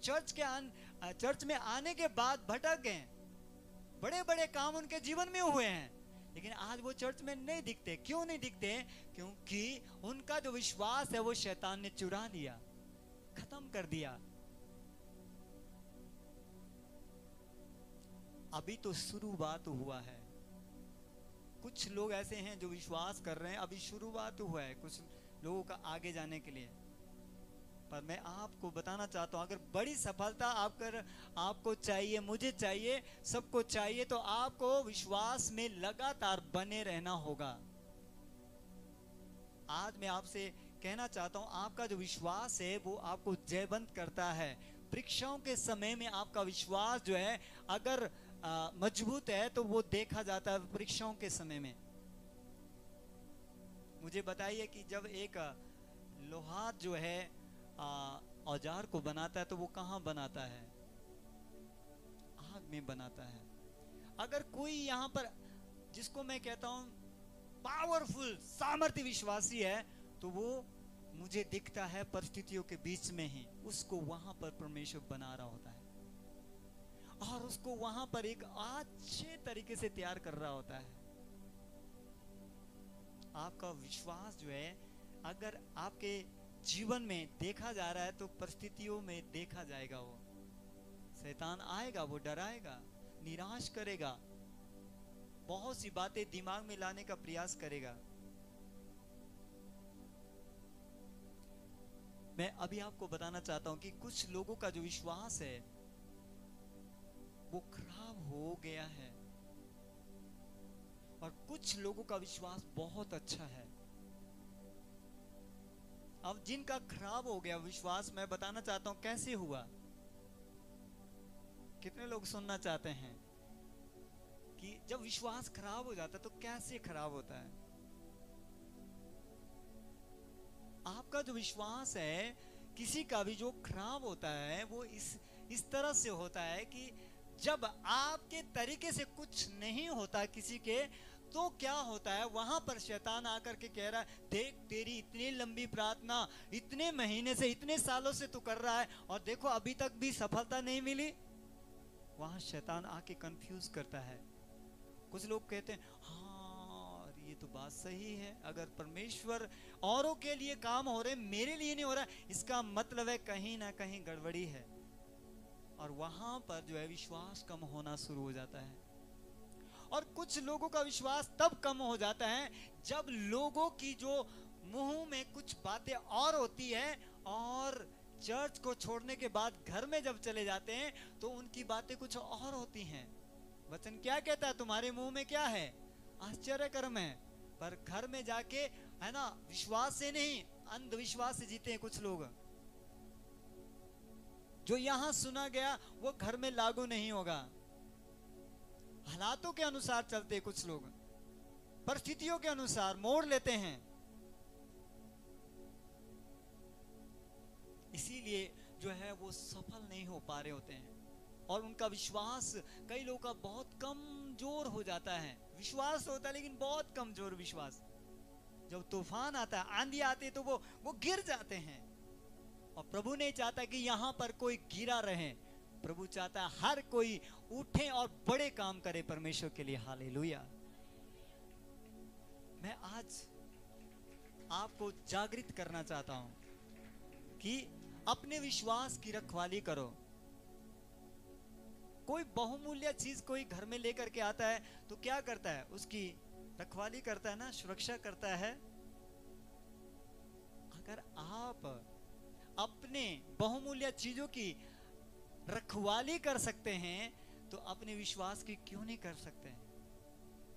चर्च में आने के बाद भटक गए। बड़े बड़े काम उनके जीवन में हुए हैं, लेकिन आज वो चर्च में नहीं दिखते। क्यों नहीं दिखते? क्योंकि उनका जो विश्वास है वो शैतान ने चुरा लिया, खत्म कर दिया। अभी तो शुरुआत हुआ है। कुछ लोग ऐसे हैं जो विश्वास कर रहे हैं, अभी शुरुआत हुआ है कुछ लोगों का आगे जाने के लिए। पर मैं आपको बताना चाहता हूं, अगर बड़ी सफलता आपको चाहिए, मुझे चाहिए, सबको चाहिए, तो आपको विश्वास में लगातार बने रहना होगा। आज मैं आपसे कहना चाहता हूं, आपका जो विश्वास है वो आपको जयवंत करता है। परीक्षाओं के समय में आपका विश्वास जो है अगर मजबूत है तो वो देखा जाता है परीक्षाओं के समय में। मुझे बताइए कि जब एक लोहार जो है औजार को बनाता है तो वो कहाँ बनाता है? आग में बनाता है। अगर कोई यहाँ पर, जिसको मैं कहता हूं पावरफुल सामर्थ्य विश्वासी है, तो वो मुझे दिखता है परिस्थितियों के बीच में ही उसको वहां पर परमेश्वर बना रहा होता है, और उसको वहां पर एक अच्छे तरीके से तैयार कर रहा होता है। आपका विश्वास जो है अगर आपके जीवन में देखा जा रहा है तो परिस्थितियों में देखा जाएगा। वो शैतान आएगा, वो डराएगा, निराश करेगा, बहुत सी बातें दिमाग में लाने का प्रयास करेगा। मैं अभी आपको बताना चाहता हूं कि कुछ लोगों का जो विश्वास है वो खराब हो गया है, और कुछ लोगों का विश्वास बहुत अच्छा है। अब जिनका खराब हो गया विश्वास, मैं बताना चाहता हूं कैसे हुआ। कितने लोग सुनना चाहते हैं कि जब विश्वास खराब हो जाता है तो कैसे खराब होता है? आपका जो विश्वास है, किसी का भी जो खराब होता है वो इस तरह से होता है कि जब आपके तरीके से कुछ नहीं होता किसी के, तो क्या होता है, वहां पर शैतान आकर के कह रहा है, देख तेरी इतनी लंबी प्रार्थना, इतने महीने से, इतने सालों से तू कर रहा है, और देखो अभी तक भी सफलता नहीं मिली। वहां शैतान आके कंफ्यूज करता है। कुछ लोग कहते हैं हाँ ये तो बात सही है, अगर परमेश्वर औरों के लिए काम हो रहे, मेरे लिए नहीं हो रहा, इसका मतलब है कहीं ना कहीं गड़बड़ी है। और वहां पर जो है विश्वास कम होना शुरू हो जाता है। और कुछ लोगों का विश्वास तब कम हो जाता है जब लोगों की जो मुंह में कुछ बातें और होती है, और चर्च को छोड़ने के बाद घर में जब चले जाते हैं तो उनकी बातें कुछ और होती हैं। वचन क्या कहता है? तुम्हारे मुंह में क्या है? आश्चर्यकर्म है। पर घर में जाके, है ना, विश्वास से नहीं अंधविश्वास से जीते हैं कुछ लोग। जो यहां सुना गया वो घर में लागू नहीं होगा। हालातों के अनुसार चलते कुछ लोग, परिस्थितियों के अनुसार मोड़ लेते हैं। इसीलिए जो है वो सफल नहीं हो पा रहे होते हैं, और उनका विश्वास कई लोगों का बहुत कमजोर हो जाता है। विश्वास होता है लेकिन बहुत कमजोर विश्वास। जब तूफान आता है, आंधी आती है, तो वो गिर जाते हैं। और प्रभु नहीं चाहता कि यहां पर कोई गिरा रहे। प्रभु चाहता है हर कोई उठे और बड़े काम करे परमेश्वर के लिए। हालेलुया। मैं आज आपको जागृत करना चाहता हूं कि अपने विश्वास की रखवाली करो। कोई बहुमूल्य चीज कोई घर में लेकर के आता है तो क्या करता है? उसकी रखवाली करता है ना, सुरक्षा करता है। अगर आप अपने बहुमूल्य चीजों की रखवाली कर सकते हैं तो अपने विश्वास की क्यों नहीं कर सकते हैं?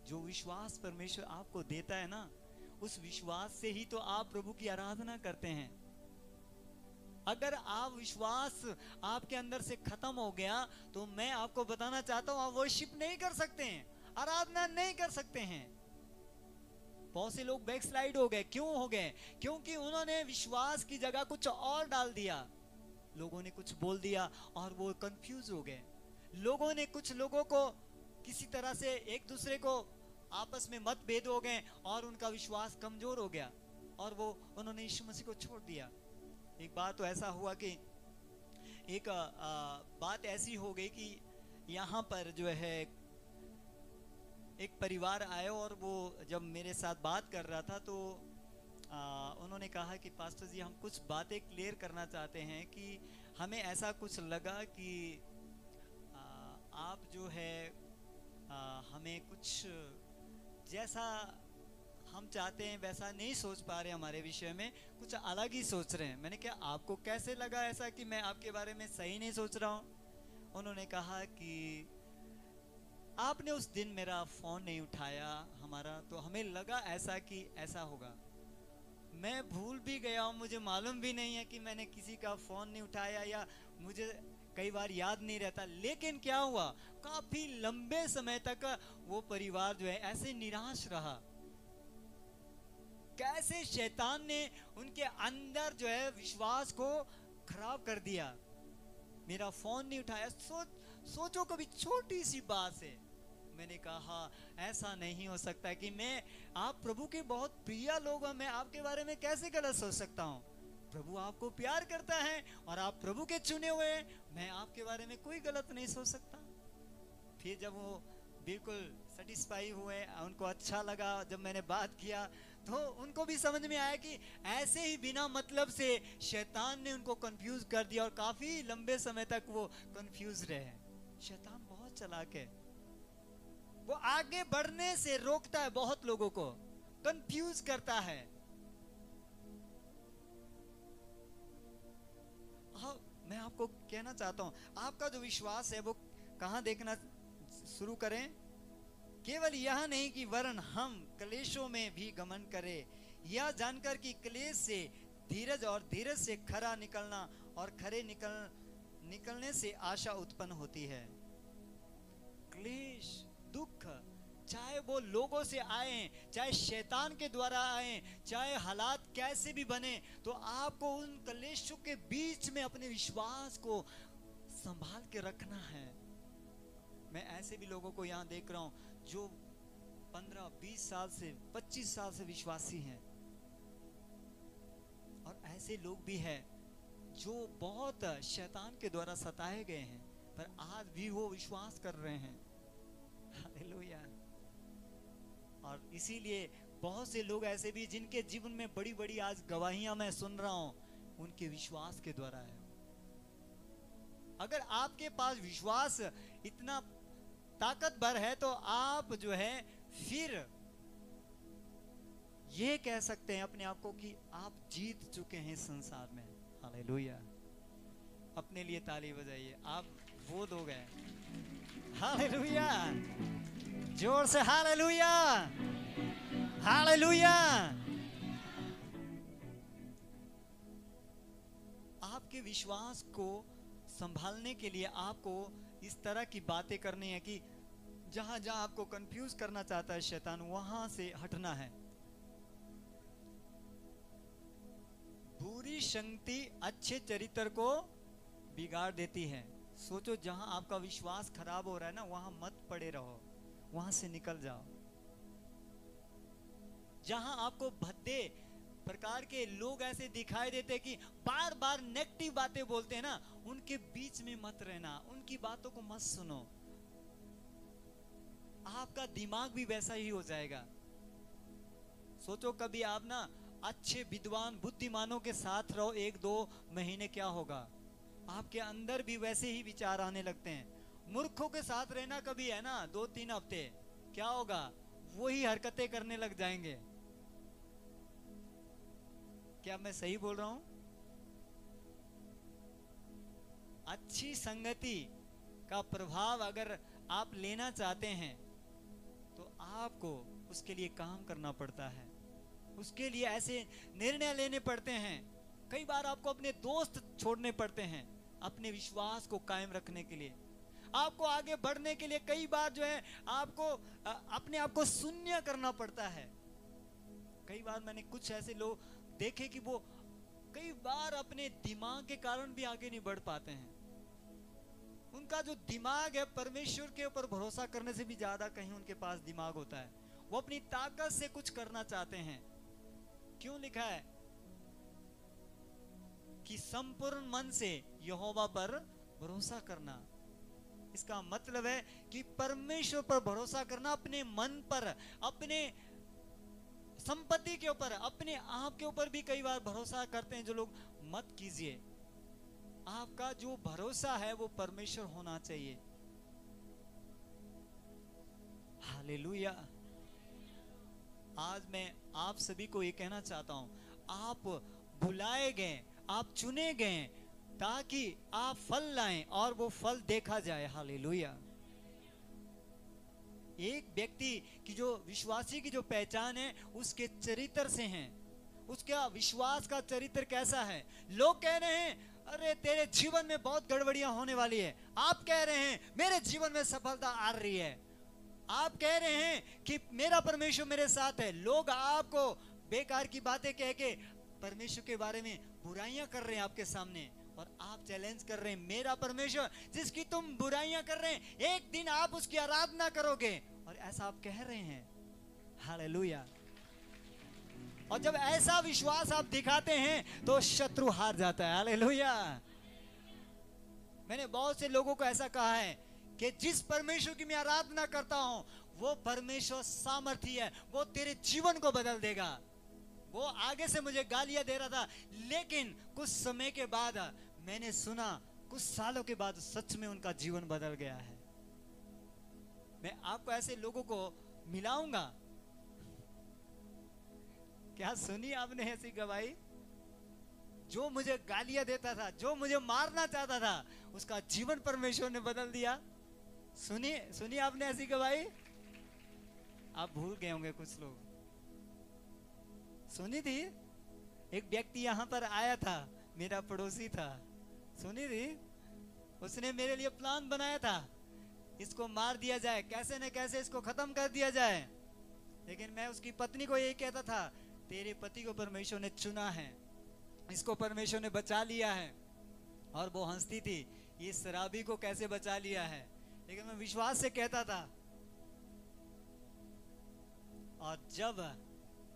जो विश्वास परमेश्वर आपको देता है ना, उस विश्वास से ही तो आप प्रभु की आराधना करते हैं। अगर आप विश्वास आपके अंदर से खत्म हो गया तो मैं आपको बताना चाहता हूं, आप वर्शिप नहीं कर सकते हैं, आराधना नहीं कर सकते हैं। बहुत से लोग बैकस्लाइड हो गए। क्यों हो गए? क्योंकि उन्होंने विश्वास की जगह कुछ और डाल दिया। लोगों ने कुछ बोल दिया और वो कंफ्यूज हो गए। लोगों ने कुछ लोगों को किसी तरह से एक दूसरे को आपस में मतभेद हो गए और उनका विश्वास कमजोर हो गया और उन्होंने यीशु मसीह को छोड़ दिया। एक बार तो ऐसा हुआ कि एक बात ऐसी हो गई कि यहाँ पर जो है एक परिवार आए और वो जब मेरे साथ बात कर रहा था तो उन्होंने कहा कि पास्टर जी, हम कुछ बातें क्लियर करना चाहते हैं कि हमें ऐसा कुछ लगा कि आप जो है हमें कुछ जैसा हम चाहते हैं वैसा नहीं सोच पा रहे, हमारे विषय में कुछ अलग ही सोच रहे हैं। मैंने कहा आपको कैसे लगा ऐसा कि मैं आपके बारे में सही नहीं सोच रहा हूँ? उन्होंने कहा कि आपने उस दिन मेरा फोन नहीं उठाया हमारा, तो हमें लगा ऐसा कि ऐसा होगा। मैं भूल भी गया हूँ, मुझे मालूम भी नहीं है कि मैंने किसी का फोन नहीं उठाया या मुझे कई बार याद नहीं रहता। लेकिन क्या हुआ, काफी लंबे समय तक वो परिवार जो है ऐसे निराश रहा। कैसे शैतान ने उनके अंदर जो है विश्वास को खराब कर दिया। मेरा फोन नहीं उठाया, सोचो कभी छोटी सी बात से। मैंने कहा ऐसा नहीं हो सकता कि आप प्रभु के बहुत प्रिय लोग हैं, मैं आपके बारे में कैसे गलत सोच सकता हूँ? प्रभु आपको प्यार करता है और आप प्रभु के चुने हुए हैं, मैं आपके बारे में कोई गलत नहीं सोच सकता। फिर जब वो बिल्कुल सेटिस्फाई हुए, उनको अच्छा लगा जब मैंने बात किया, तो उनको भी समझ में आया कि ऐसे ही बिना मतलब से शैतान ने उनको कंफ्यूज कर दिया और काफी लंबे समय तक वो कंफ्यूज रहे। शैतान बहुत चालाक है, वो आगे बढ़ने से रोकता है, बहुत लोगों को कंफ्यूज करता है। हाँ, मैं आपको कहना चाहता हूं, आपका जो विश्वास है वो कहां देखना शुरू करें? केवल यह नहीं कि वरन हम क्लेशों में भी गमन करें, यह जानकर कि क्लेश से धीरज और धीरज से खरा निकलना और खरे निकलने से आशा उत्पन्न होती है। क्लेश, दुख, चाहे वो लोगों से आए, चाहे शैतान के द्वारा आए, चाहे हालात कैसे भी बने, तो आपको उन क्लेशों के बीच में अपने विश्वास को संभाल के रखना है। मैं ऐसे भी लोगों को यहाँ देख रहा हूँ जो 15, 20 साल से 25 साल से विश्वासी हैं, और ऐसे लोग भी हैं जो बहुत शैतान के द्वारा सताए गए हैं, पर आज भी वो विश्वास कर रहे हैं। हालेलुया। और इसीलिए बहुत से लोग ऐसे भी जिनके जीवन में बड़ी बड़ी आज गवाहियां मैं सुन रहा हूं, उनके विश्वास के द्वारा है। अगर आपके पास विश्वास इतना ताकतवर है तो आप जो है फिर ये कह सकते हैं अपने आप को कि आप जीत चुके हैं संसार में। हालेलुया। अपने लिए ताली बजाइए, आप वो लोग हैं। हालेलुया, जोर से हालेलुया, हालेलुया। आपके विश्वास को संभालने के लिए आपको इस तरह की बातें करनी है कि जहां जहां आपको कंफ्यूज करना चाहता है शैतान, वहां से हटना है। बुरी शक्ति अच्छे चरित्र को बिगाड़ देती है। सोचो, जहां आपका विश्वास खराब हो रहा है ना, वहां मत पड़े रहो, वहां से निकल जाओ। जहां आपको भद्दे प्रकार के लोग ऐसे दिखाई देते कि बार बार नेगेटिव बातें बोलते हैं ना, उनके बीच में मत रहना, उनकी बातों को मत सुनो। आपका दिमाग भी वैसा ही हो जाएगा। सोचो कभी आप ना अच्छे विद्वान बुद्धिमानों के साथ रहो 1-2 महीने, क्या होगा? आपके अंदर भी वैसे ही विचार आने लगते हैं। मूर्खों के साथ रहना कभी है ना 2-3 हफ्ते, क्या होगा? वही हरकतें करने लग जाएंगे। क्या मैं सही बोल रहा हूं? अच्छी संगति का प्रभाव अगर आप लेना चाहते हैं तो आपको उसके लिए काम करना पड़ता है, उसके लिए ऐसे निर्णय लेने पड़ते हैं। कई बार आपको अपने दोस्त छोड़ने पड़ते हैं अपने विश्वास को कायम रखने के लिए, आपको आगे बढ़ने के लिए। कई बार जो है आपको अपने आप को शून्य करना पड़ता है। कई बार मैंने कुछ ऐसे लोग देखे कि वो कई बार अपने दिमाग के कारण भी आगे नहीं बढ़ पाते हैं। उनका जो दिमाग है परमेश्वर के ऊपर भरोसा करने से भी ज्यादा कहीं उनके पास दिमाग होता है। वो अपनी ताकत से कुछ करना चाहते हैं। क्यों लिखा है कि संपूर्ण मन से यहोवा पर भरोसा करना? इसका मतलब है कि परमेश्वर पर भरोसा करना, अपने मन पर, अपने संपत्ति के ऊपर, अपने आप के ऊपर भी कई बार भरोसा करते हैं जो लोग। मत कीजिए। आपका जो भरोसा है वो परमेश्वर होना चाहिए। हालेलुया। आज मैं आप सभी को ये कहना चाहता हूं, आप बुलाए गए, आप चुने गए ताकि आप फल लाएं और वो फल देखा जाए। हालेलुया। एक व्यक्ति की जो विश्वासी की जो पहचान है उसके चरित्र से है। उसका विश्वास का चरित्र कैसा है? लोग कह रहे हैं अरे तेरे जीवन में बहुत गड़बड़ियां होने वाली है। आप कह रहे हैं मेरे जीवन में सफलता आ रही है। आप कह रहे हैं कि मेरा परमेश्वर मेरे साथ है। लोग आपको बेकार की बातें कह के परमेश्वर के बारे में बुराइयां कर रहे हैं आपके सामने, और आप चैलेंज कर रहे हैं मेरा परमेश्वर जिसकी तुम बुराइयां कर रहे हैं, एक दिन आप उसकी आराधना करोगे। और ऐसा आप कह रहे हैं। हालेलुया। और जब ऐसा विश्वास आप दिखाते हैं तो शत्रु हार जाता है। हालेलुया। मैंने बहुत से लोगों को ऐसा कहा है कि जिस परमेश्वर की मैं आराधना करता हूं वो परमेश्वर सामर्थी है, वो तेरे जीवन को बदल देगा। वो आगे से मुझे गालियां दे रहा था, लेकिन कुछ समय के बाद मैंने सुना, कुछ सालों के बाद सच में उनका जीवन बदल गया है। मैं आपको ऐसे लोगों को मिलाऊंगा। क्या सुनी आपने ऐसी गवाही? जो मुझे गालियां देता था, जो मुझे मारना चाहता था, उसका जीवन परमेश्वर ने बदल दिया। सुनी आपने ऐसी गवाही? आप भूल गए होंगे कुछ लोग। सुनी थी? एक व्यक्ति यहां पर आया था, मेरा पड़ोसी था। सुनी थी? उसने मेरे लिए प्लान बनाया था, इसको मार दिया जाए, कैसे न कैसे इसको खत्म कर दिया जाए। लेकिन मैं उसकी पत्नी को यही कहता था, तेरे पति को परमेश्वर ने चुना है, इसको परमेश्वर ने बचा लिया है। और वो हंसती थी, ये शराबी को कैसे बचा लिया है। लेकिन मैं विश्वास से कहता था। और जब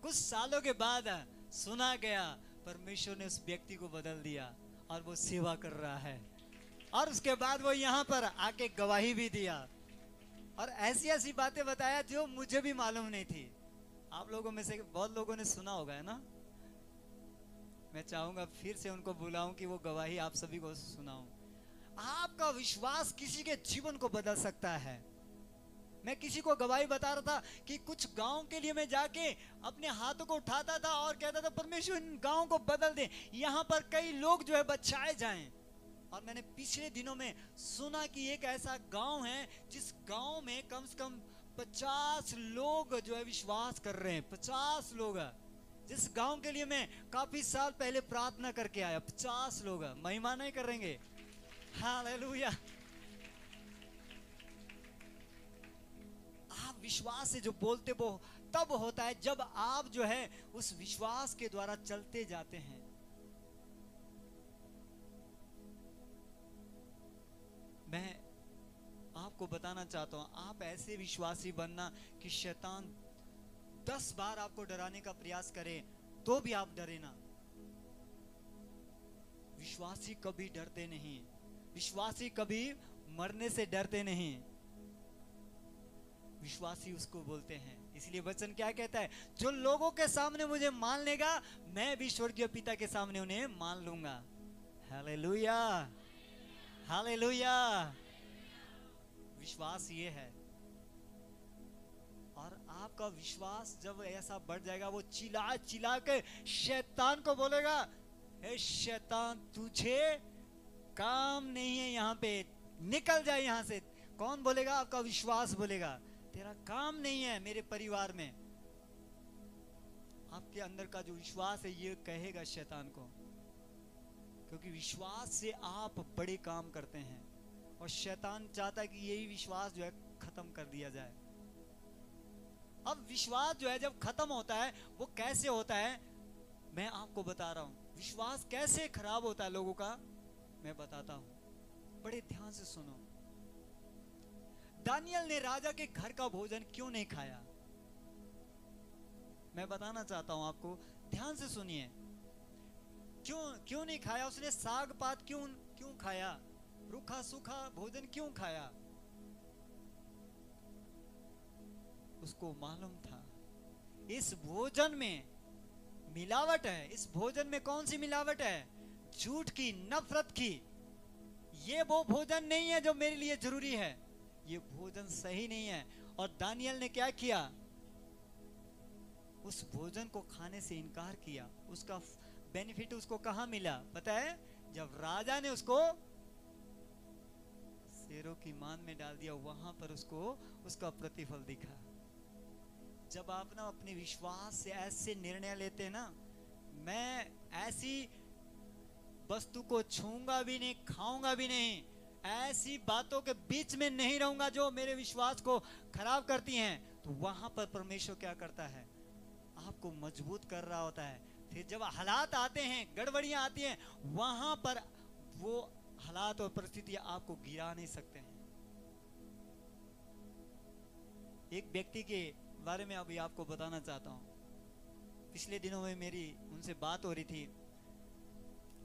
कुछ सालों के बाद सुना गया, परमेश्वर ने उस व्यक्ति को बदल दिया और वो सेवा कर रहा है। और उसके बाद वो यहाँ पर आके गवाही भी दिया और ऐसी ऐसी बातें बताया जो मुझे भी मालूम नहीं थी। आप लोगों में से बहुत लोगों ने सुना होगा, है ना? मैं चाहूंगा फिर से उनको बुलाऊं कि वो गवाही आप सभी को सुनाऊं। आपका विश्वास किसी के जीवन को बदल सकता है। मैं किसी को गवाही बता रहा था कि कुछ गांव के लिए मैं जाके अपने हाथों को उठाता था और कहता था परमेश्वर इन गांव को बदल दे, यहाँ पर कई लोग जो है बचाए जाएं। और मैंने पिछले दिनों में सुना कि एक ऐसा गांव है जिस गांव में कम से कम 50 लोग जो है विश्वास कर रहे हैं। 50 लोग, जिस गांव के लिए मैं काफी साल पहले प्रार्थना करके आया। 50 लोग महिमा नहीं करेंगे। हालेलुया। आप विश्वास से जो बोलते वो तब होता है जब आप जो है उस विश्वास के द्वारा चलते जाते हैं। मैं आपको बताना चाहता हूं, आप ऐसे विश्वासी बनना कि शैतान 10 बार आपको डराने का प्रयास करे तो भी आप डरे ना। विश्वासी कभी डरते नहीं, विश्वासी कभी मरने से डरते नहीं, विश्वासी उसको बोलते हैं। इसलिए वचन क्या कहता है, जो लोगों के सामने मुझे मान लेगा मैं भी स्वर्गीय पिता के सामने उन्हें मान लूंगा। Hallelujah, hallelujah. विश्वास ये है। और आपका विश्वास जब ऐसा बढ़ जाएगा, वो चिल्ला चिल्ला के शैतान को बोलेगा, हे शैतान तुझे काम नहीं है यहाँ पे, निकल जाए यहाँ से। कौन बोलेगा? आपका विश्वास बोलेगा, तेरा काम नहीं है मेरे परिवार में। आपके अंदर का जो विश्वास है ये कहेगा शैतान को, क्योंकि विश्वास से आप बड़े काम करते हैं और शैतान चाहता है कि यही विश्वास जो है खत्म कर दिया जाए। अब विश्वास जो है जब खत्म होता है वो कैसे होता है मैं आपको बता रहा हूं। विश्वास कैसे खराब होता है लोगों का मैं बताता हूं, बड़े ध्यान से सुनो। दानियल ने राजा के घर का भोजन क्यों नहीं खाया? मैं बताना चाहता हूं आपको, ध्यान से सुनिए। क्यों नहीं खाया? उसने साग पात क्यों खाया? रूखा सूखा भोजन क्यों खाया? उसको मालूम था इस भोजन में मिलावट है। इस भोजन में कौन सी मिलावट है? झूठ की, नफरत की। ये वो भोजन नहीं है जो मेरे लिए जरूरी है, ये भोजन सही नहीं है। और दानियल ने क्या किया? उस भोजन को खाने से इनकार किया। उसका बेनिफिट उसको कहां मिला पता है? जब राजा ने उसको शेरों की मान में डाल दिया, वहां पर उसको उसका प्रतिफल दिखा। जब आप ना अपने विश्वास से ऐसे निर्णय लेते हैं ना, मैं ऐसी वस्तु को छूंगा भी नहीं, खाऊंगा भी नहीं, ऐसी बातों के बीच में नहीं रहूंगा जो मेरे विश्वास को खराब करती हैं, तो वहां पर परमेश्वर क्या करता है? आपको मजबूत कर रहा होता है। फिर जब हालात आते हैं, गड़बड़ियां आती हैं, वहां पर वो हालात और परिस्थितियां आपको गिरा नहीं सकते हैं। एक व्यक्ति के बारे में अभी आपको बताना चाहता हूं। पिछले दिनों में मेरी उनसे बात हो रही थी।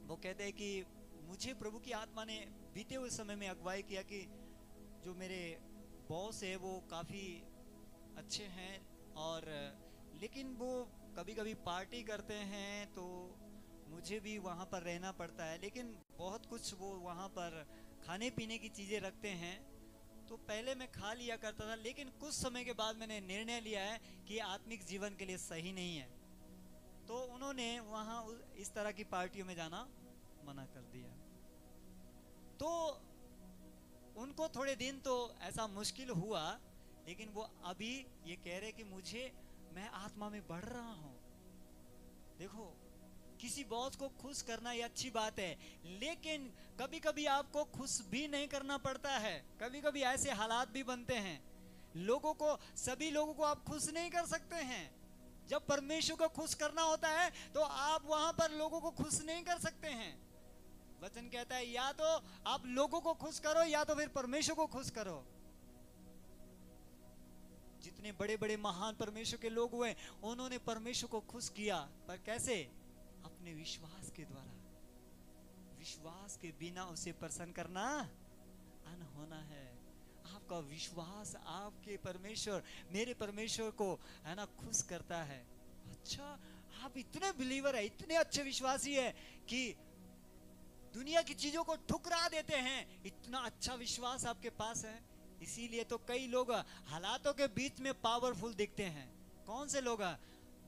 वो कहते हैं कि मुझे प्रभु की आत्मा ने बीते हुए समय में अगुवाई किया कि जो मेरे बॉस है वो काफ़ी अच्छे हैं, और लेकिन वो कभी कभी पार्टी करते हैं तो मुझे भी वहाँ पर रहना पड़ता है। लेकिन बहुत कुछ वो वहाँ पर खाने पीने की चीज़ें रखते हैं, तो पहले मैं खा लिया करता था, लेकिन कुछ समय के बाद मैंने निर्णय लिया है कि आत्मिक जीवन के लिए सही नहीं है। तो उन्होंने वहाँ इस तरह की पार्टियों में जाना मना कर दिया। तो उनको थोड़े दिन तो ऐसा मुश्किल हुआ, लेकिन वो अभी ये कह रहे कि मैं आत्मा में बढ़ रहा हूँ। देखो, किसी बॉस को खुश करना ये अच्छी बात है, लेकिन कभी कभी आपको खुश भी नहीं करना पड़ता है। कभी कभी ऐसे हालात भी बनते हैं, सभी लोगों को आप खुश नहीं कर सकते हैं। जब परमेश्वर को खुश करना होता है तो आप वहां पर लोगों को खुश नहीं कर सकते हैं। वचन कहता है या तो आप लोगों को खुश करो या तो फिर परमेश्वर को खुश करो। जितने बड़े बड़े महान परमेश्वर के लोग हुए, उन्होंने परमेश्वर को खुश किया, पर कैसे? अपने विश्वास के द्वारा। विश्वास के बिना उसे प्रसन्न करना अनहोना है। आपका विश्वास आपके परमेश्वर, मेरे परमेश्वर को है ना खुश करता है। अच्छा, आप इतने बिलीवर है, इतने अच्छे विश्वासी है कि दुनिया की चीजों को ठुकरा देते हैं। इतना अच्छा विश्वास आपके पास है। इसीलिए तो कई लोग हालातों के बीच में पावरफुल दिखते हैं। कौन से लोग?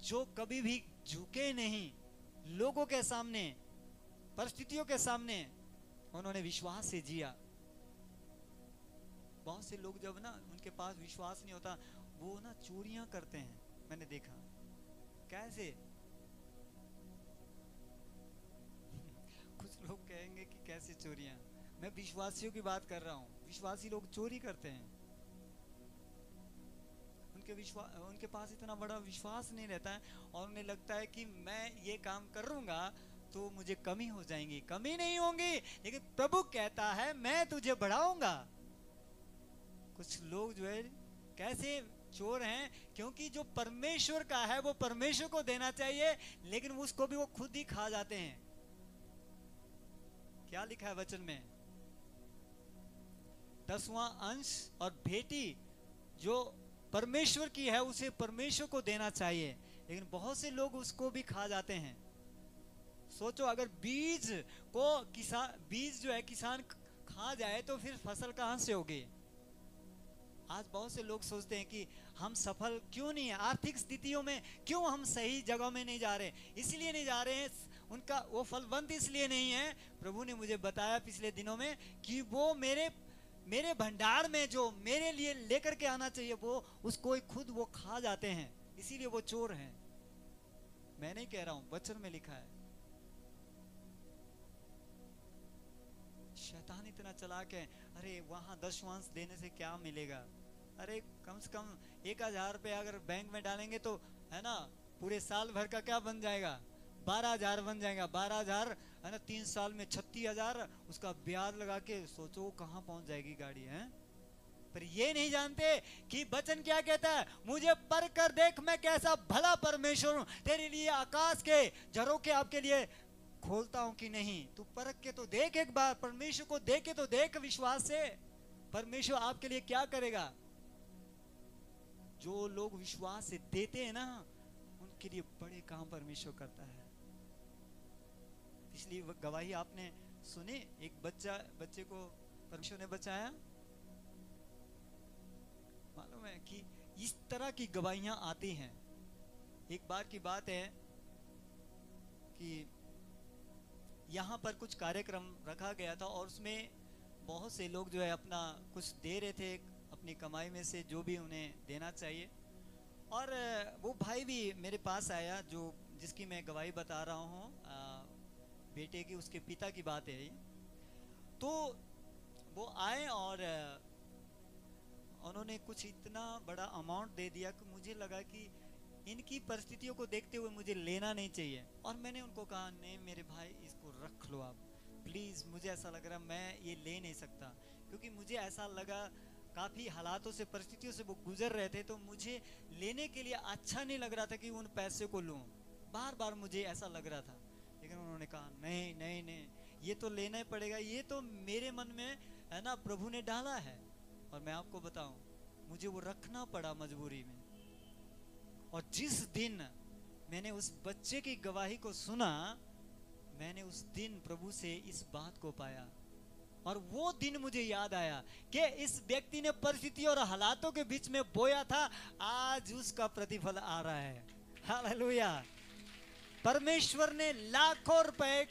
जो कभी भी झुके नहीं लोगों के सामने, परिस्थितियों के सामने, उन्होंने विश्वास से जिया। बहुत से लोग जब ना उनके पास विश्वास नहीं होता, वो ना चोरियां करते हैं। मैंने देखा। कैसे? कुछ लोग कहेंगे कि कैसे चोरियां? मैं विश्वासियों की बात कर रहा हूं। विश्वासी लोग चोरी करते हैं। उनके पास इतना बड़ा विश्वास नहीं रहता है और उन्हें लगता है कि मैं ये काम करूंगा तो मुझे कमी हो जाएंगी। कमी नहीं होंगी, लेकिन प्रभु कहता है मैं तुझे बढ़ाऊंगा। कुछ लोग जो है कैसे चोर हैं, क्योंकि जो परमेश्वर का है वो परमेश्वर को देना चाहिए, लेकिन उसको भी वो खुद ही खा जाते हैं। क्या लिखा है वचन में? 10वां अंश और भेंटी जो परमेश्वर की है उसे परमेश्वर को देना चाहिए, लेकिन बहुत से लोग उसको भी खा जाते हैं। सोचो, अगर बीज जो है किसान खा जाए तो फिर फसल कहां से होगी? आज बहुत से लोग सोचते हैं कि हम सफल क्यों नहीं है, आर्थिक स्थितियों में क्यों हम सही जगह में नहीं जा रहे, इसलिए नहीं जा रहे हैं, उनका वो फलवंत इसलिए नहीं है। प्रभु ने मुझे बताया पिछले दिनों में कि वो मेरे भंडार में जो मेरे लिए लेकर के आना चाहिए वो उसको खुद वो खा जाते हैं, इसीलिए वो चोर हैं। मैं नहीं कह रहा हूं, वचन में लिखा है। शैतान इतना चालाक है, अरे वहां 10वांश देने से क्या मिलेगा? अरे कम से कम 1000 रुपये अगर बैंक में डालेंगे तो है ना, पूरे साल भर का क्या बन जाएगा? 12,000 बन जाएगा। 12,000 है ना, 3 साल में 36,000, उसका ब्याज लगा के सोचो कहां पहुंच जाएगी गाड़ी है। पर ये नहीं जानते कि वचन क्या कहता है, मुझे पर कर देख मैं कैसा भला परमेश्वर हूं, तेरे लिए आकाश के झरोखे आपके लिए खोलता हूं कि नहीं। तू परख के तो देख, एक बार परमेश्वर को देख के तो देख विश्वास से, परमेश्वर आपके लिए क्या करेगा। जो लोग विश्वास से देते हैं ना, उनके लिए बड़े काम परमेश्वर करता है। पिछली गवाही आपने सुनी, एक बच्चे को परमेश्वर ने बचाया। मालूम है कि इस तरह की गवाहियां आती हैं। एक बार की बात है कि यहाँ पर कुछ कार्यक्रम रखा गया था और उसमें बहुत से लोग जो है अपना कुछ दे रहे थे अपनी कमाई में से, जो भी उन्हें देना चाहिए। और वो भाई भी मेरे पास आया जिसकी मैं गवाही बता रहा हूँ, बेटे की, उसके पिता की बात है ये। तो वो आए और उन्होंने कुछ इतना बड़ा अमाउंट दे दिया कि मुझे लगा कि इनकी परिस्थितियों को देखते हुए मुझे लेना नहीं चाहिए। और मैंने उनको कहा, नहीं मेरे भाई इसको रख लो आप प्लीज़, मुझे ऐसा लग रहा मैं ये ले नहीं सकता, क्योंकि मुझे ऐसा लगा काफ़ी हालातों से, परिस्थितियों से वो गुजर रहे थे, तो मुझे लेने के लिए अच्छा नहीं लग रहा था कि उन पैसे को लूँ। बार बार मुझे ऐसा लग रहा था, लेकिन उन्होंने कहा नहीं नहीं नहीं, ये तो लेना ही पड़ेगा, ये तो मेरे मन में है ना प्रभु ने डाला है। और मैं आपको बताऊं, मुझे वो रखना पड़ा मजबूरी में। और जिस दिन मैंने उस बच्चे की गवाही को सुना, मैंने उस दिन प्रभु से इस बात को पाया। और वो दिन मुझे याद आया कि इस व्यक्ति ने परिस्थिति और हालातों के बीच में बोया था, आज उसका प्रतिफल आ रहा है। हालेलुया। परमेश्वर ने लाखों रुपए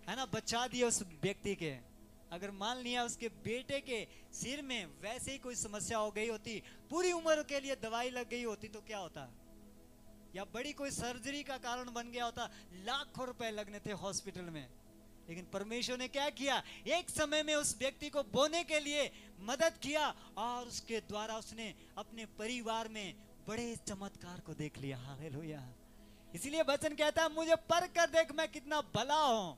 है ना बचा दिए उस व्यक्ति के। अगर मान लिया उसके बेटे के सिर में वैसे ही कोई समस्या हो गई होती, पूरी उम्र के लिए दवाई लग गई होती, तो क्या होता? या बड़ी कोई सर्जरी का कारण बन गया होता, लाखों रुपए लगने थे हॉस्पिटल में। लेकिन परमेश्वर ने क्या किया, एक समय में उस व्यक्ति को बोने के लिए मदद किया, और उसके द्वारा उसने अपने परिवार में बड़े चमत्कार को देख लिया। हालेलुया। इसलिए वचन कहता है, मुझे पर कर देख मैं कितना भला हूं,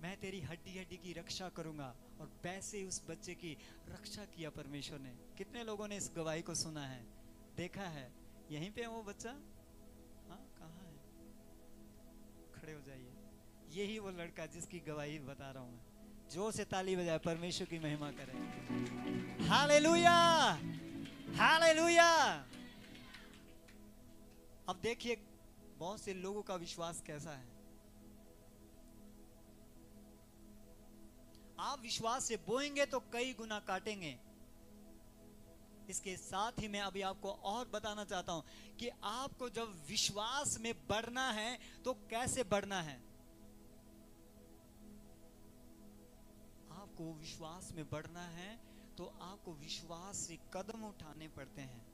मैं तेरी हड्डी हड्डी की रक्षा करूंगा। और वैसे ही उस बच्चे की रक्षा किया परमेश्वर ने। कितने लोगों ने इस गवाही को सुना है, देखा है? यहीं पे वो बच्चा, हाँ कहाँ है? खड़े हो जाइए। यही वो लड़का जिसकी गवाही बता रहा हूं मैं। जोर से ताली बजाए, परमेश्वर की महिमा करें। Hallelujah, hallelujah. अब देखिए बहुत से लोगों का विश्वास कैसा है। आप विश्वास से बोएंगे तो कई गुना काटेंगे। इसके साथ ही मैं अभी आपको और बताना चाहता हूं कि आपको जब विश्वास में बढ़ना है तो कैसे बढ़ना है। आपको विश्वास में बढ़ना है तो आपको विश्वास से कदम उठाने पड़ते हैं,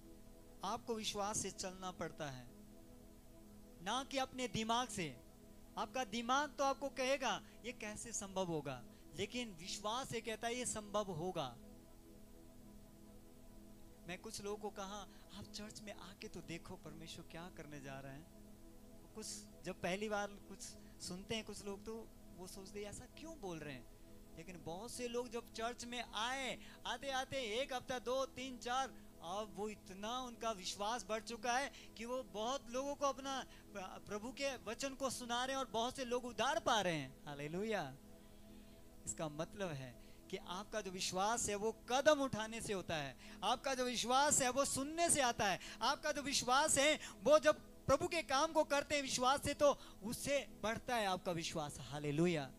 आपको विश्वास से चलना पड़ता है, ना कि अपने दिमाग से। आपका दिमाग तो आपको कहेगा ये कैसे संभव होगा, लेकिन विश्वास ये कहता है ये संभव होगा। मैं कुछ लोगों को कहा, आप चर्च में आके तो देखो परमेश्वर क्या करने जा रहे हैं। कुछ जब पहली बार कुछ सुनते हैं कुछ लोग, तो वो सोचते हैं ऐसा क्यों बोल रहे हैं। लेकिन बहुत से लोग जब चर्च में आए, आते आते 1 हफ्ता 2 3 4 अब वो इतना उनका विश्वास बढ़ चुका है कि वो बहुत लोगों को अपना प्रभु के वचन को सुना रहे हैं और बहुत से लोग उद्धार पा रहे हैं। हालेलुया। इसका मतलब है कि आपका जो विश्वास है वो कदम उठाने से होता है, आपका जो विश्वास है वो सुनने से आता है, आपका जो विश्वास है वो जब प्रभु के काम को करते हैं विश्वास से तो उससे बढ़ता है आपका विश्वास। हालेलुया।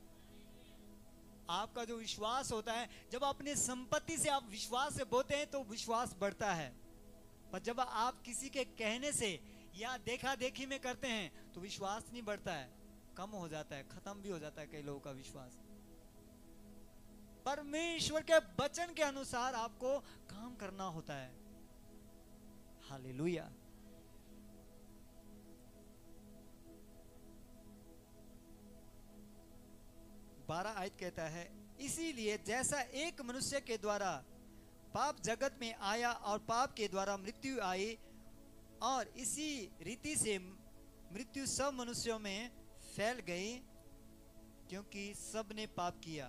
आपका जो विश्वास होता है, जब अपनी संपत्ति से आप विश्वास से बोते हैं तो विश्वास बढ़ता है, पर जब आप किसी के कहने से या देखा देखी में करते हैं तो विश्वास नहीं बढ़ता है, कम हो जाता है, खत्म भी हो जाता है कई लोगों का विश्वास। परमेश्वर के वचन के अनुसार आपको काम करना होता है। हालेलुया। बारह आयत कहता है, इसीलिए जैसा एक मनुष्य के द्वारा पाप जगत में आया और पाप के द्वारा मृत्यु आई, और इसी रीति से मृत्यु सब मनुष्यों में फैल गई, क्योंकि सब ने पाप किया।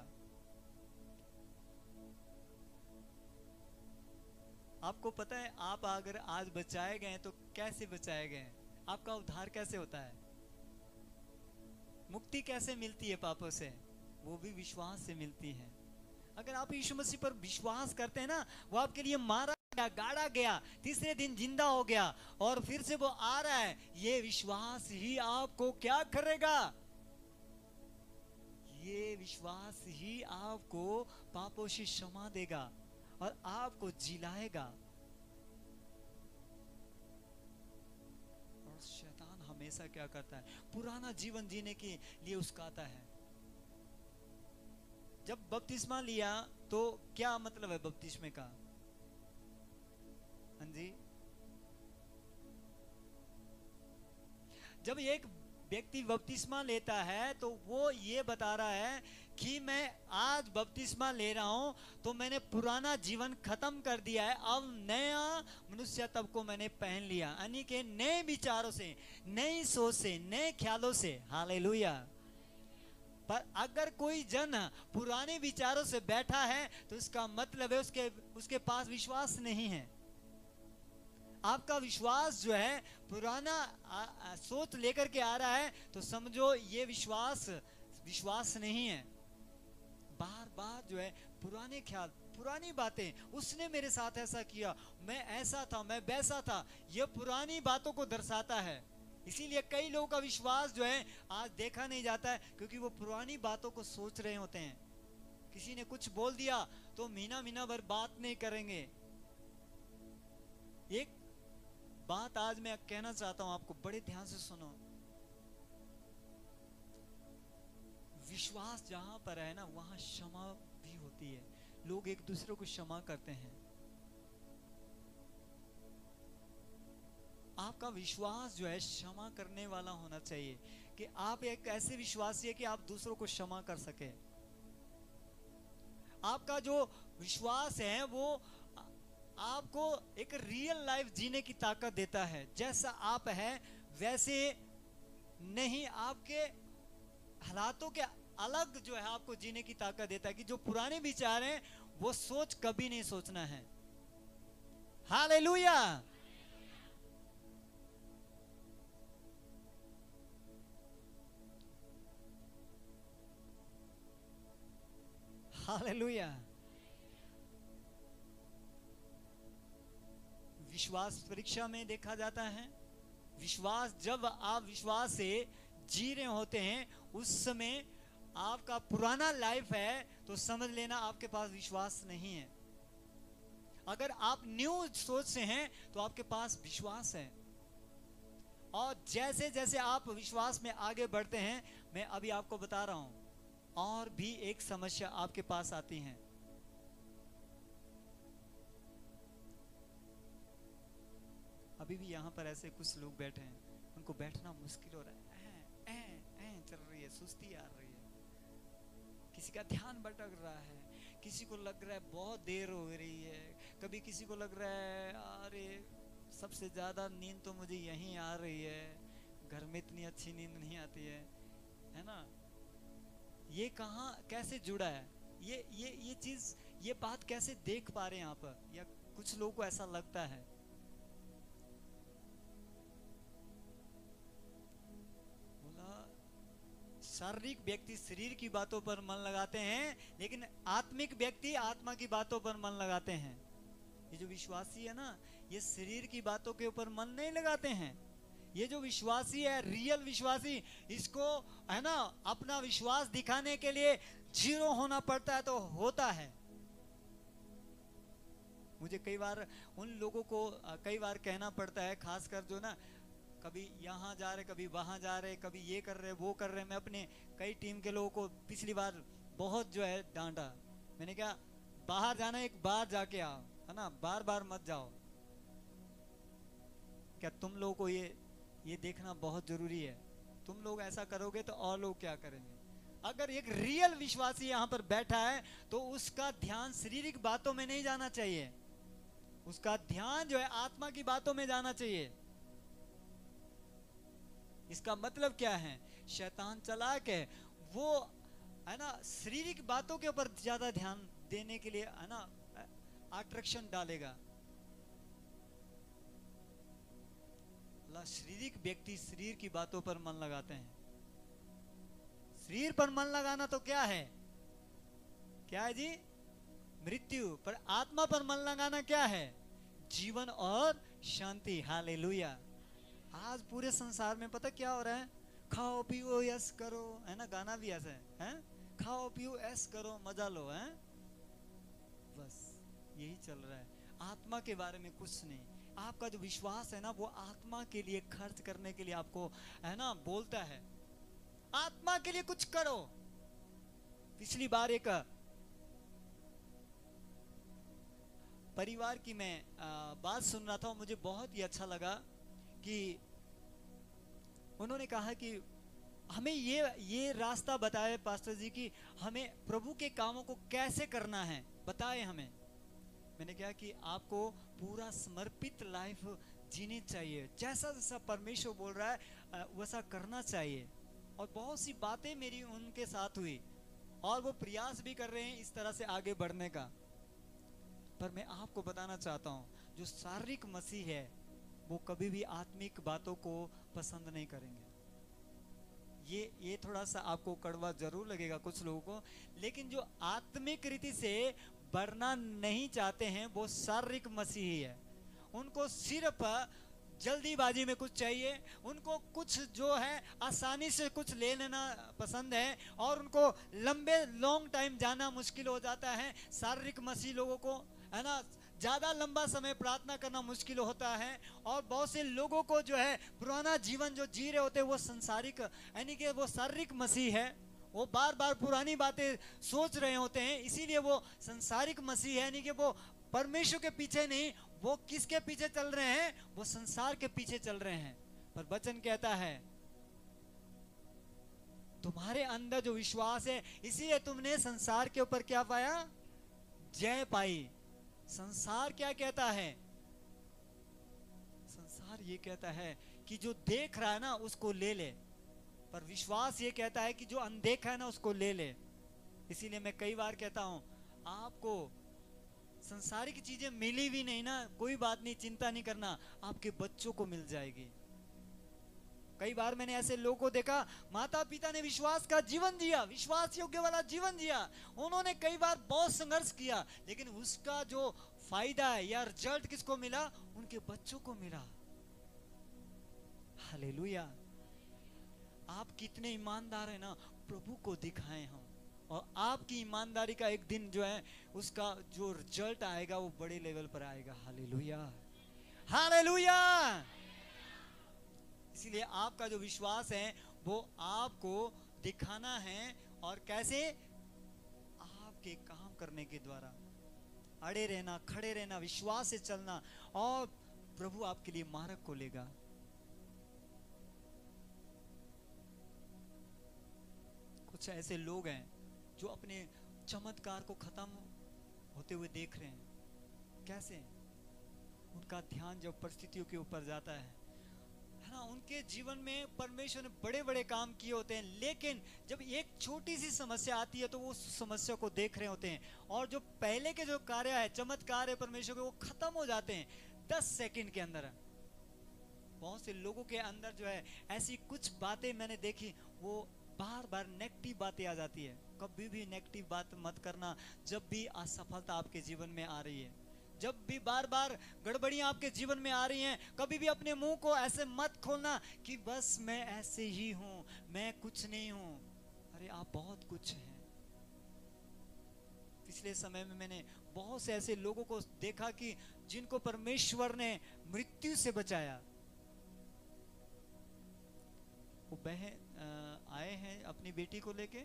आपको पता है, आप अगर आज बचाए गए तो कैसे बचाए गए? आपका उद्धार कैसे होता है? मुक्ति कैसे मिलती है पापों से? वो भी विश्वास से मिलती है। अगर आप यीशु मसीह पर विश्वास करते हैं ना, वो आपके लिए मारा गया, गाड़ा गया, तीसरे दिन जिंदा हो गया और फिर से वो आ रहा है, ये विश्वास ही आपको क्या करेगा? ये विश्वास ही आपको पापों से क्षमा देगा और आपको जिलाएगा। और शैतान हमेशा क्या करता है? पुराना जीवन जीने के लिए उस्काता है। जब बपतिस्मा लिया तो क्या मतलब है बपतिस्मे का? हाँ जी, जब एक व्यक्ति बपतिस्मा लेता है तो वो ये बता रहा है कि मैं आज बपतिस्मा ले रहा हूं तो मैंने पुराना जीवन खत्म कर दिया है, अब नया मनुष्य तब को मैंने पहन लिया, यानी कि नए विचारों से, नई सोच से, नए ख्यालों से। हालेलुया। पर अगर कोई जन पुराने विचारों से बैठा है तो इसका मतलब है उसके पास विश्वास नहीं है। आपका विश्वास जो है पुराना सोच लेकर के आ रहा है तो समझो ये विश्वास नहीं है। बार बार जो है पुराने ख्याल, पुरानी बातें, उसने मेरे साथ ऐसा किया, मैं ऐसा था, मैं वैसा था, ये पुरानी बातों को दर्शाता है। इसीलिए कई लोगों का विश्वास जो है आज देखा नहीं जाता है, क्योंकि वो पुरानी बातों को सोच रहे होते हैं। किसी ने कुछ बोल दिया तो महीना भर बात नहीं करेंगे। एक बात आज मैं कहना चाहता हूं आपको, बड़े ध्यान से सुनो। विश्वास जहां पर है ना, वहां क्षमा भी होती है, लोग एक दूसरे को क्षमा करते हैं। आपका विश्वास जो है क्षमा करने वाला होना चाहिए, कि आप एक ऐसे विश्वासी है कि आप दूसरों को क्षमा कर सके। आपका जो विश्वास है वो आपको एक रियल लाइफ जीने की ताकत देता है। जैसा आप है वैसे नहीं, आपके हालातों के अलग जो है आपको जीने की ताकत देता है, कि जो पुराने विचार हैं वो सोच कभी नहीं सोचना है। हालेलुया। हालेलुया। विश्वास परीक्षा में देखा जाता है। विश्वास, जब आप विश्वास से जी रहे होते हैं उस समय आपका पुराना लाइफ है तो समझ लेना आपके पास विश्वास नहीं है। अगर आप न्यू सोच से हैं तो आपके पास विश्वास है। और जैसे जैसे आप विश्वास में आगे बढ़ते हैं, मैं अभी आपको बता रहा हूं, और भी एक समस्या आपके पास आती है। अभी भी यहां पर ऐसे कुछ लोग बैठे हैं, उनको बैठना मुश्किल हो रहा है, चल रही है, सुस्ती आ रही है, किसी का ध्यान भटक रहा है, किसी को लग रहा है बहुत देर हो रही है, कभी किसी को लग रहा है अरे सबसे ज्यादा नींद तो मुझे यहीं आ रही है, घर में इतनी अच्छी नींद नहीं आती है ना। ये कहाँ कैसे जुड़ा है? ये चीज, ये बात कैसे देख पा रहे हैं आप, या कुछ लोगों को ऐसा लगता है। बोला शारीरिक व्यक्ति शरीर की बातों पर मन लगाते हैं, लेकिन आत्मिक व्यक्ति आत्मा की बातों पर मन लगाते हैं। ये जो विश्वासी है ना, ये शरीर की बातों के ऊपर मन नहीं लगाते हैं। ये जो विश्वासी है, रियल विश्वासी, इसको है ना अपना विश्वास दिखाने के लिए जीरो होना पड़ता है तो होता है। मुझे कई बार उन लोगों को कई बार कहना पड़ता है, खासकर जो ना कभी यहाँ जा रहे, कभी वहां जा रहे, कभी ये कर रहे, वो कर रहे। मैं अपने कई टीम के लोगों को पिछली बार बहुत जो है डांटा। मैंने कहा बाहर जाना एक बार जाके आओ, है ना, बार बार मत जाओ। क्या तुम लोगों को ये देखना बहुत जरूरी है। तुम लोग ऐसा करोगे तो और लोग क्या करेंगे। अगर एक रियल विश्वासी यहाँ पर बैठा है तो उसका ध्यान शारीरिक बातों में नहीं जाना चाहिए, उसका ध्यान जो है आत्मा की बातों में जाना चाहिए। इसका मतलब क्या है, शैतान चालाक है, वो है ना शारीरिक बातों के ऊपर ज्यादा ध्यान देने के लिए है ना अट्रैक्शन डालेगा। शारीरिक व्यक्ति शरीर की बातों पर मन लगाते हैं। शरीर पर मन लगाना तो क्या है, क्या है जी, मृत्यु। पर आत्मा पर मन लगाना क्या है, जीवन और शांति। हालेलुया। आज पूरे संसार में पता क्या हो रहा है, खाओ पियो यस करो, है ना, गाना भी ऐसा है, खाओ पियो ऐस करो मजा लो, है बस यही चल रहा है। आत्मा के बारे में कुछ नहीं। आपका जो विश्वास है ना, वो आत्मा के लिए खर्च करने के लिए आपको है ना बोलता है, आत्मा के लिए कुछ करो। पिछली बार एक परिवार की मैं बात सुन रहा था, मुझे बहुत ही अच्छा लगा कि उन्होंने कहा कि हमें ये रास्ता बताए पास्टर जी की हमें प्रभु के कामों को कैसे करना है, बताए हमें। मैंने कहा कि आपको पूरा समर्पित लाइफ जीनी चाहिए, जैसा जैसा परमेश्वर बोल रहा है वैसा करना चाहिए। और बहुत सी बातें मेरी उनके साथ हुई और वो प्रयास भी कर रहे हैं इस तरह से आगे बढ़ने का। पर मैं आपको बताना चाहता हूं, जो शारीरिक मसीह है वो कभी भी आत्मिक बातों को पसंद नहीं करेंगे। ये थोड़ा सा आपको कड़वा जरूर लगेगा कुछ लोगों को, लेकिन जो आत्मिक रीति से बढ़ना नहीं चाहते हैं वो शारीरिक मसीही है। उनको सिर्फ जल्दीबाजी में कुछ चाहिए, उनको कुछ जो है आसानी से कुछ ले लेना पसंद है, और उनको लॉन्ग टाइम जाना मुश्किल हो जाता है। शारीरिक मसीह लोगों को है ना ज्यादा लंबा समय प्रार्थना करना मुश्किल होता है। और बहुत से लोगों को जो है पुराना जीवन जो जी रहे होते हैं वो संसारिक यानी कि वो शारीरिक मसीह है, वो बार बार पुरानी बातें सोच रहे होते हैं, इसीलिए वो संसारिक मसीह है। यानी कि वो परमेश्वर के पीछे नहीं, वो किसके पीछे चल रहे हैं, वो संसार के पीछे चल रहे हैं। पर वचन कहता है तुम्हारे अंदर जो विश्वास है, इसीलिए तुमने संसार के ऊपर क्या पाया, जय पाई। संसार क्या कहता है, संसार ये कहता है कि जो देख रहा है ना उसको ले ले, पर विश्वास ये कहता है कि जो अनदेखा है ना उसको ले ले। इसीलिए मैं कई बार कहता हूं, आपको संसारिक चीजें मिली भी नहीं ना, कोई बात नहीं, चिंता नहीं करना, आपके बच्चों को मिल जाएगी। कई बार मैंने ऐसे लोगों को देखा, माता पिता ने विश्वास का जीवन जिया, विश्वास योग्य वाला जीवन जिया, उन्होंने कई बार बहुत संघर्ष किया, लेकिन उसका जो फायदा है या रिजल्ट किसको मिला, उनके बच्चों को मिला। हालेलुया। आप कितने ईमानदार हैं ना, प्रभु को दिखाएं हम, और आपकी ईमानदारी का एक दिन जो है उसका जो रिजल्ट आएगा वो बड़े लेवल पर आएगा। Hallelujah, hallelujah. इसीलिए आपका जो विश्वास है वो आपको दिखाना है, और कैसे, आपके काम करने के द्वारा, अड़े रहना, खड़े रहना, विश्वास से चलना, और प्रभु आपके लिए मार्ग को लेगा। कुछ ऐसे लोग हैं जो अपने चमत्कार को खत्म होते हुए देख रहे हैं। कैसे? उनका ध्यान जब परिस्थितियों के ऊपर जाता है, है ना, उनके जीवन में परमेश्वर ने बड़े बड़े काम किए होते हैं, लेकिन जब एक छोटी सी समस्या आती है तो वो उस समस्या को देख रहे होते हैं, और जो पहले के जो कार्य है, चमत्कार है परमेश्वर के, वो खत्म हो जाते हैं 10 सेकंड के अंदर। बहुत से लोगों के अंदर जो है ऐसी कुछ बातें मैंने देखी, वो बार बार नेगेटिव बातें आ जाती है। कभी भी नेगेटिव बात मत करना जब भी असफलता आपके जीवन में आ रही है, जब भी बार बार गड़बड़ियां आपके जीवन में आ रही हैं, कभी भी अपने मुंह को ऐसे मत खोलना कि बस मैं ऐसे ही हूं, मैं कुछ नहीं हूं। अरे आप बहुत कुछ हैं। पिछले समय में मैंने बहुत से ऐसे लोगों को देखा कि जिनको परमेश्वर ने मृत्यु से बचाया। वो बहन आए हैं अपनी बेटी को लेके,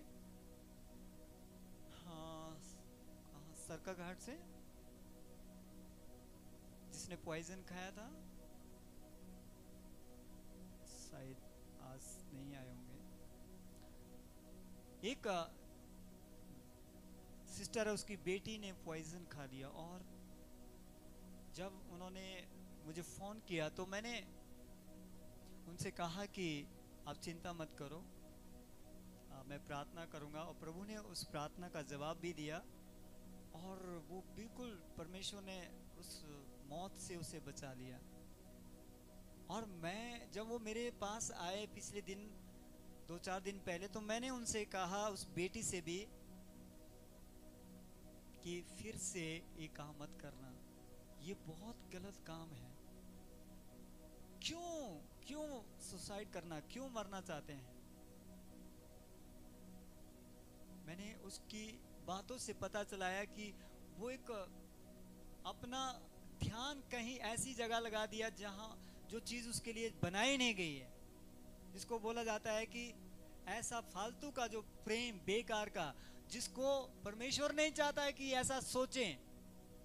हाँ, सरका घाट से, जिसने पॉइजन खाया था, शायद आज नहीं आए होंगे। एक सिस्टर है, उसकी बेटी ने पॉइजन खा लिया, और जब उन्होंने मुझे फोन किया तो मैंने उनसे कहा कि आप चिंता मत करो, मैं प्रार्थना करूंगा। और प्रभु ने उस प्रार्थना का जवाब भी दिया, और वो बिल्कुल परमेश्वर ने उस मौत से उसे बचा लिया। और मैं जब वो मेरे पास आए पिछले दिन 2-4 दिन पहले, तो मैंने उनसे कहा, उस बेटी से भी, कि फिर से ये काम मत करना, ये बहुत गलत काम है। क्यों सुसाइड करना, क्यों मरना चाहते हैं? मैंने उसकी बातों से पता चलाया कि वो एक अपना ध्यान कहीं ऐसी जगह लगा दिया जहां जो चीज उसके लिए बनाई नहीं गई है, जिसको बोला जाता है कि ऐसा फालतू का जो प्रेम बेकार का, जिसको परमेश्वर नहीं चाहता है कि ऐसा सोचें।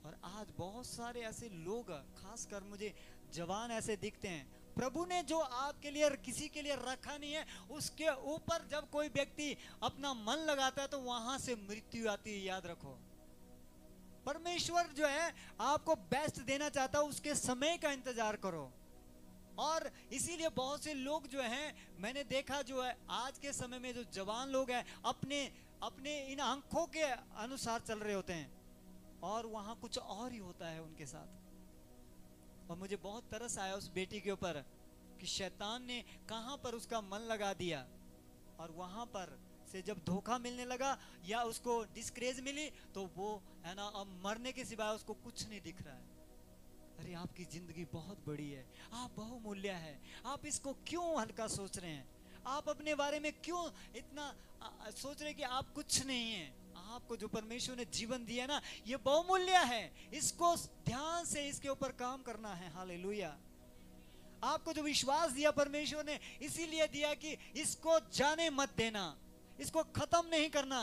और आज बहुत सारे ऐसे लोग, खासकर मुझे जवान ऐसे दिखते हैं, प्रभु ने जो आपके लिए किसी के लिए रखा नहीं है, उसके ऊपर जब कोई व्यक्ति अपना मन लगाता है तो वहां से मृत्यु आती है। याद रखो, परमेश्वर जो है आपको बेस्ट देना चाहता है, उसके समय का इंतजार करो। और इसीलिए बहुत से लोग जो हैं, मैंने देखा जो है आज के समय में जो जवान लोग हैं, अपने इन आंखों के अनुसार चल रहे होते हैं, और वहां कुछ और ही होता है उनके साथ। और मुझे बहुत तरस आया उस बेटी के ऊपर कि शैतान ने कहां पर उसका मन लगा दिया, और वहां पर से जब धोखा मिलने लगा या उसको डिस्करेज मिली, तो वो है ना, अब मरने के सिवाय उसको कुछ नहीं दिख रहा है। अरे आपकी जिंदगी बहुत बड़ी है, आप बहुमूल्य है, आप इसको क्यों हल्का सोच रहे हैं? आप अपने बारे में क्यों इतना सोच रहे कि आप कुछ नहीं है? आपको जो परमेश्वर ने जीवन दिया ना, ये बहुमूल्य है, इसको ध्यान से इसके ऊपर काम करना है। हालेलुया। आपको जो विश्वास दिया परमेश्वर ने, इसीलिए दिया कि इसको जाने मत देना, इसको खत्म नहीं करना।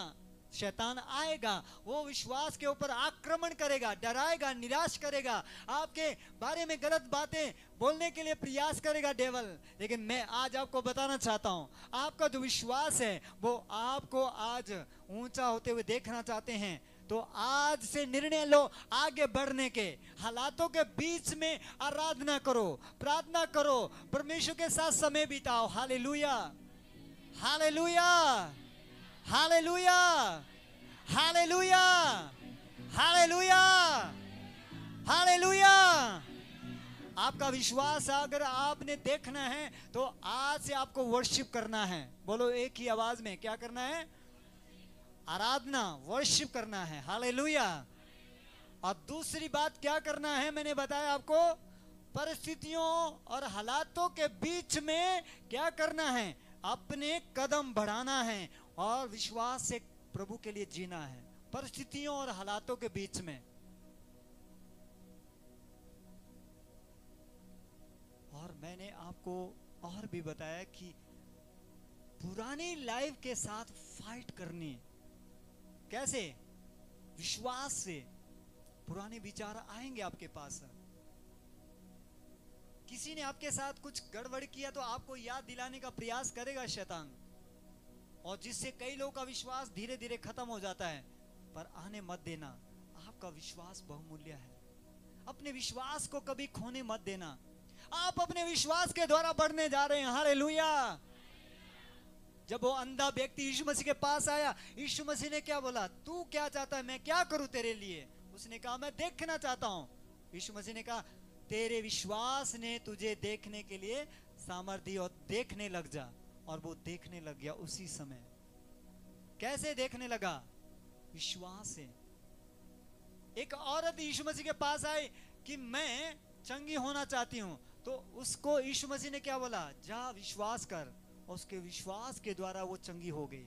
शैतान आएगा, वो विश्वास के ऊपर आक्रमण करेगा, डराएगा, निराश करेगा, आपके बारे में गलत बातें बोलने के लिए प्रयास करेगा डेवल। लेकिन मैं आज आपको बताना चाहता हूं, आपका जो विश्वास है वो आपको आज ऊंचा होते हुए देखना चाहते हैं, तो आज से निर्णय लो आगे बढ़ने के। हालातों के बीच में आराधना करो, प्रार्थना करो, परमेश्वर के साथ समय बिताओ। Hallelujah, hallelujah, hallelujah, hallelujah, hallelujah, hallelujah. आपका विश्वास अगर आपने देखना है तो आज से आपको वर्शिप करना है। बोलो एक ही आवाज में, क्या करना है? आराधना, वर्शिप करना है। हालेलुया। और दूसरी बात क्या करना है, मैंने बताया आपको, परिस्थितियों और हालातों के बीच में क्या करना है? अपने कदम बढ़ाना है और विश्वास से प्रभु के लिए जीना है, परिस्थितियों और हालातों के बीच में। और मैंने आपको और भी बताया कि पुरानी लाइफ के साथ फाइट करनी। कैसे? विश्वास से। पुराने विचार आएंगे आपके पास। किसी ने आपके साथ कुछ गड़बड़ किया तो आपको याद दिलाने का प्रयास करेगा शैतान, और जिससे कई लोगों का विश्वास धीरे धीरे खत्म हो जाता है। पर आने मत देना, आपका विश्वास बहुमूल्य है। अपने विश्वास को कभी खोने मत देना। आप अपने विश्वास के द्वारा बढ़ने जा रहे हैं। हालेलुया। जब वो अंधा व्यक्ति यीशु मसीह के पास आया, यीशु मसीह ने क्या बोला, तू क्या चाहता है, मैं क्या करूं तेरे लिए? उसने कहा मैं देखना चाहता हूं। यीशु मसीह ने कहा तेरे विश्वास ने तुझे देखने के लिए सामर्थ्य दी और देखने लग जा। और वो देखने लग गया उसी समय। कैसे देखने लगा? विश्वास से। एक औरत यीशु मसीह के पास आई कि मैं चंगी होना चाहती हूं, तो उसको यीशु मसीह ने क्या बोला, जा विश्वास कर। उसके विश्वास के द्वारा वो चंगी हो गई।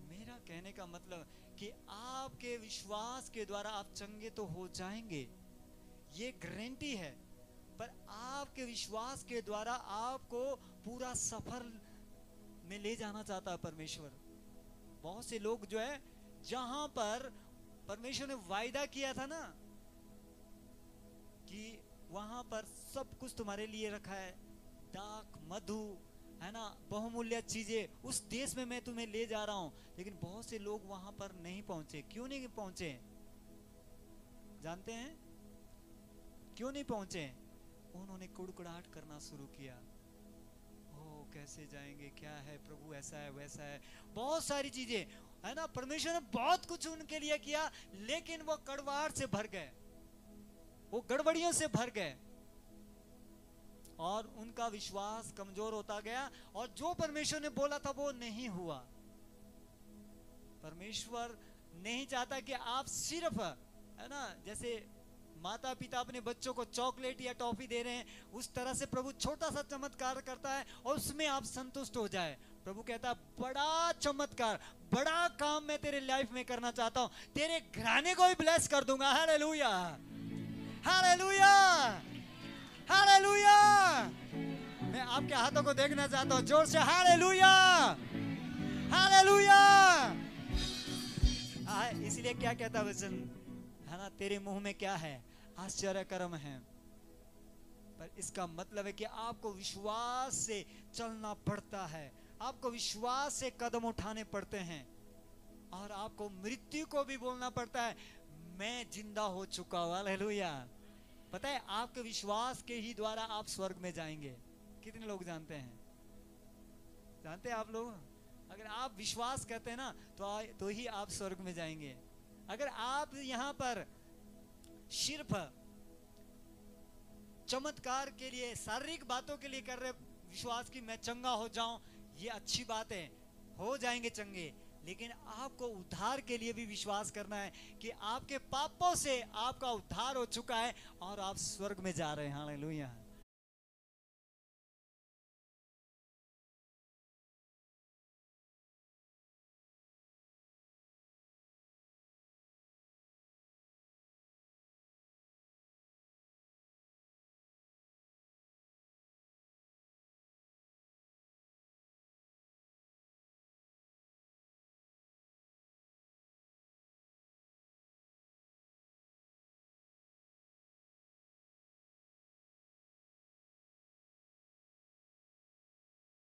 मेरा कहने का मतलब कि आपके विश्वास के द्वारा आप चंगे तो हो जाएंगे, ये गारंटी है, पर आपके विश्वास के द्वारा आपको पूरा सफर में ले जाना चाहता है परमेश्वर। बहुत से लोग जो है, जहां पर परमेश्वर ने वायदा किया था ना कि वहां पर सब कुछ तुम्हारे लिए रखा है, दाख मधु है ना, बहुमूल्य चीजें, उस देश में मैं तुम्हें ले जा रहा हूं, लेकिन बहुत से लोग वहां पर नहीं पहुंचे। क्यों नहीं पहुंचे? जानते हैं क्यों नहीं पहुंचे? उन्होंने कुड़कुड़ाहट करना शुरू किया। ओ कैसे जाएंगे, क्या है प्रभु, ऐसा है वैसा है, बहुत सारी चीजें है ना। परमेश्वर ने बहुत कुछ उनके लिए किया, लेकिन वो कड़वाहट से भर गए, वो गड़बड़ियों से भर गए और उनका विश्वास कमजोर होता गया और जो परमेश्वर ने बोला था वो नहीं हुआ। परमेश्वर नहीं चाहता कि आप सिर्फ है ना, जैसे माता पिता अपने बच्चों को चॉकलेट या टॉफी दे रहे हैं, उस तरह से प्रभु छोटा सा चमत्कार करता है और उसमें आप संतुष्ट हो जाए। प्रभु कहता है बड़ा चमत्कार, बड़ा काम मैं तेरे लाइफ में करना चाहता हूं, तेरे घराने को भी ब्लेस कर दूंगा। Hallelujah, hallelujah, hallelujah. मैं आपके हाथों को देखना चाहता हूं, जोर से हालेलुया, हालेलुया। इसलिए क्या कहता वचन है ना, तेरे मुंह में क्या है, आश्चर्य कर्म है। पर इसका मतलब है कि आपको विश्वास से चलना पड़ता है, आपको विश्वास से कदम उठाने पड़ते हैं और आपको मृत्यु को भी बोलना पड़ता है मैं जिंदा हो चुका हूं। हालेलुया। पता है आपके विश्वास के ही द्वारा आप स्वर्ग में जाएंगे। कितने लोग जानते हैं? जानते हैं आप लोग? अगर आप विश्वास करते हैं ना तो ही आप स्वर्ग में जाएंगे। अगर आप यहां पर सिर्फ चमत्कार के लिए, शारीरिक बातों के लिए कर रहे विश्वास की मैं चंगा हो जाऊं, ये अच्छी बात है, हो जाएंगे चंगे, लेकिन आपको उद्धार के लिए भी विश्वास करना है कि आपके पापों से आपका उद्धार हो चुका है और आप स्वर्ग में जा रहे हैं। हालेलुया।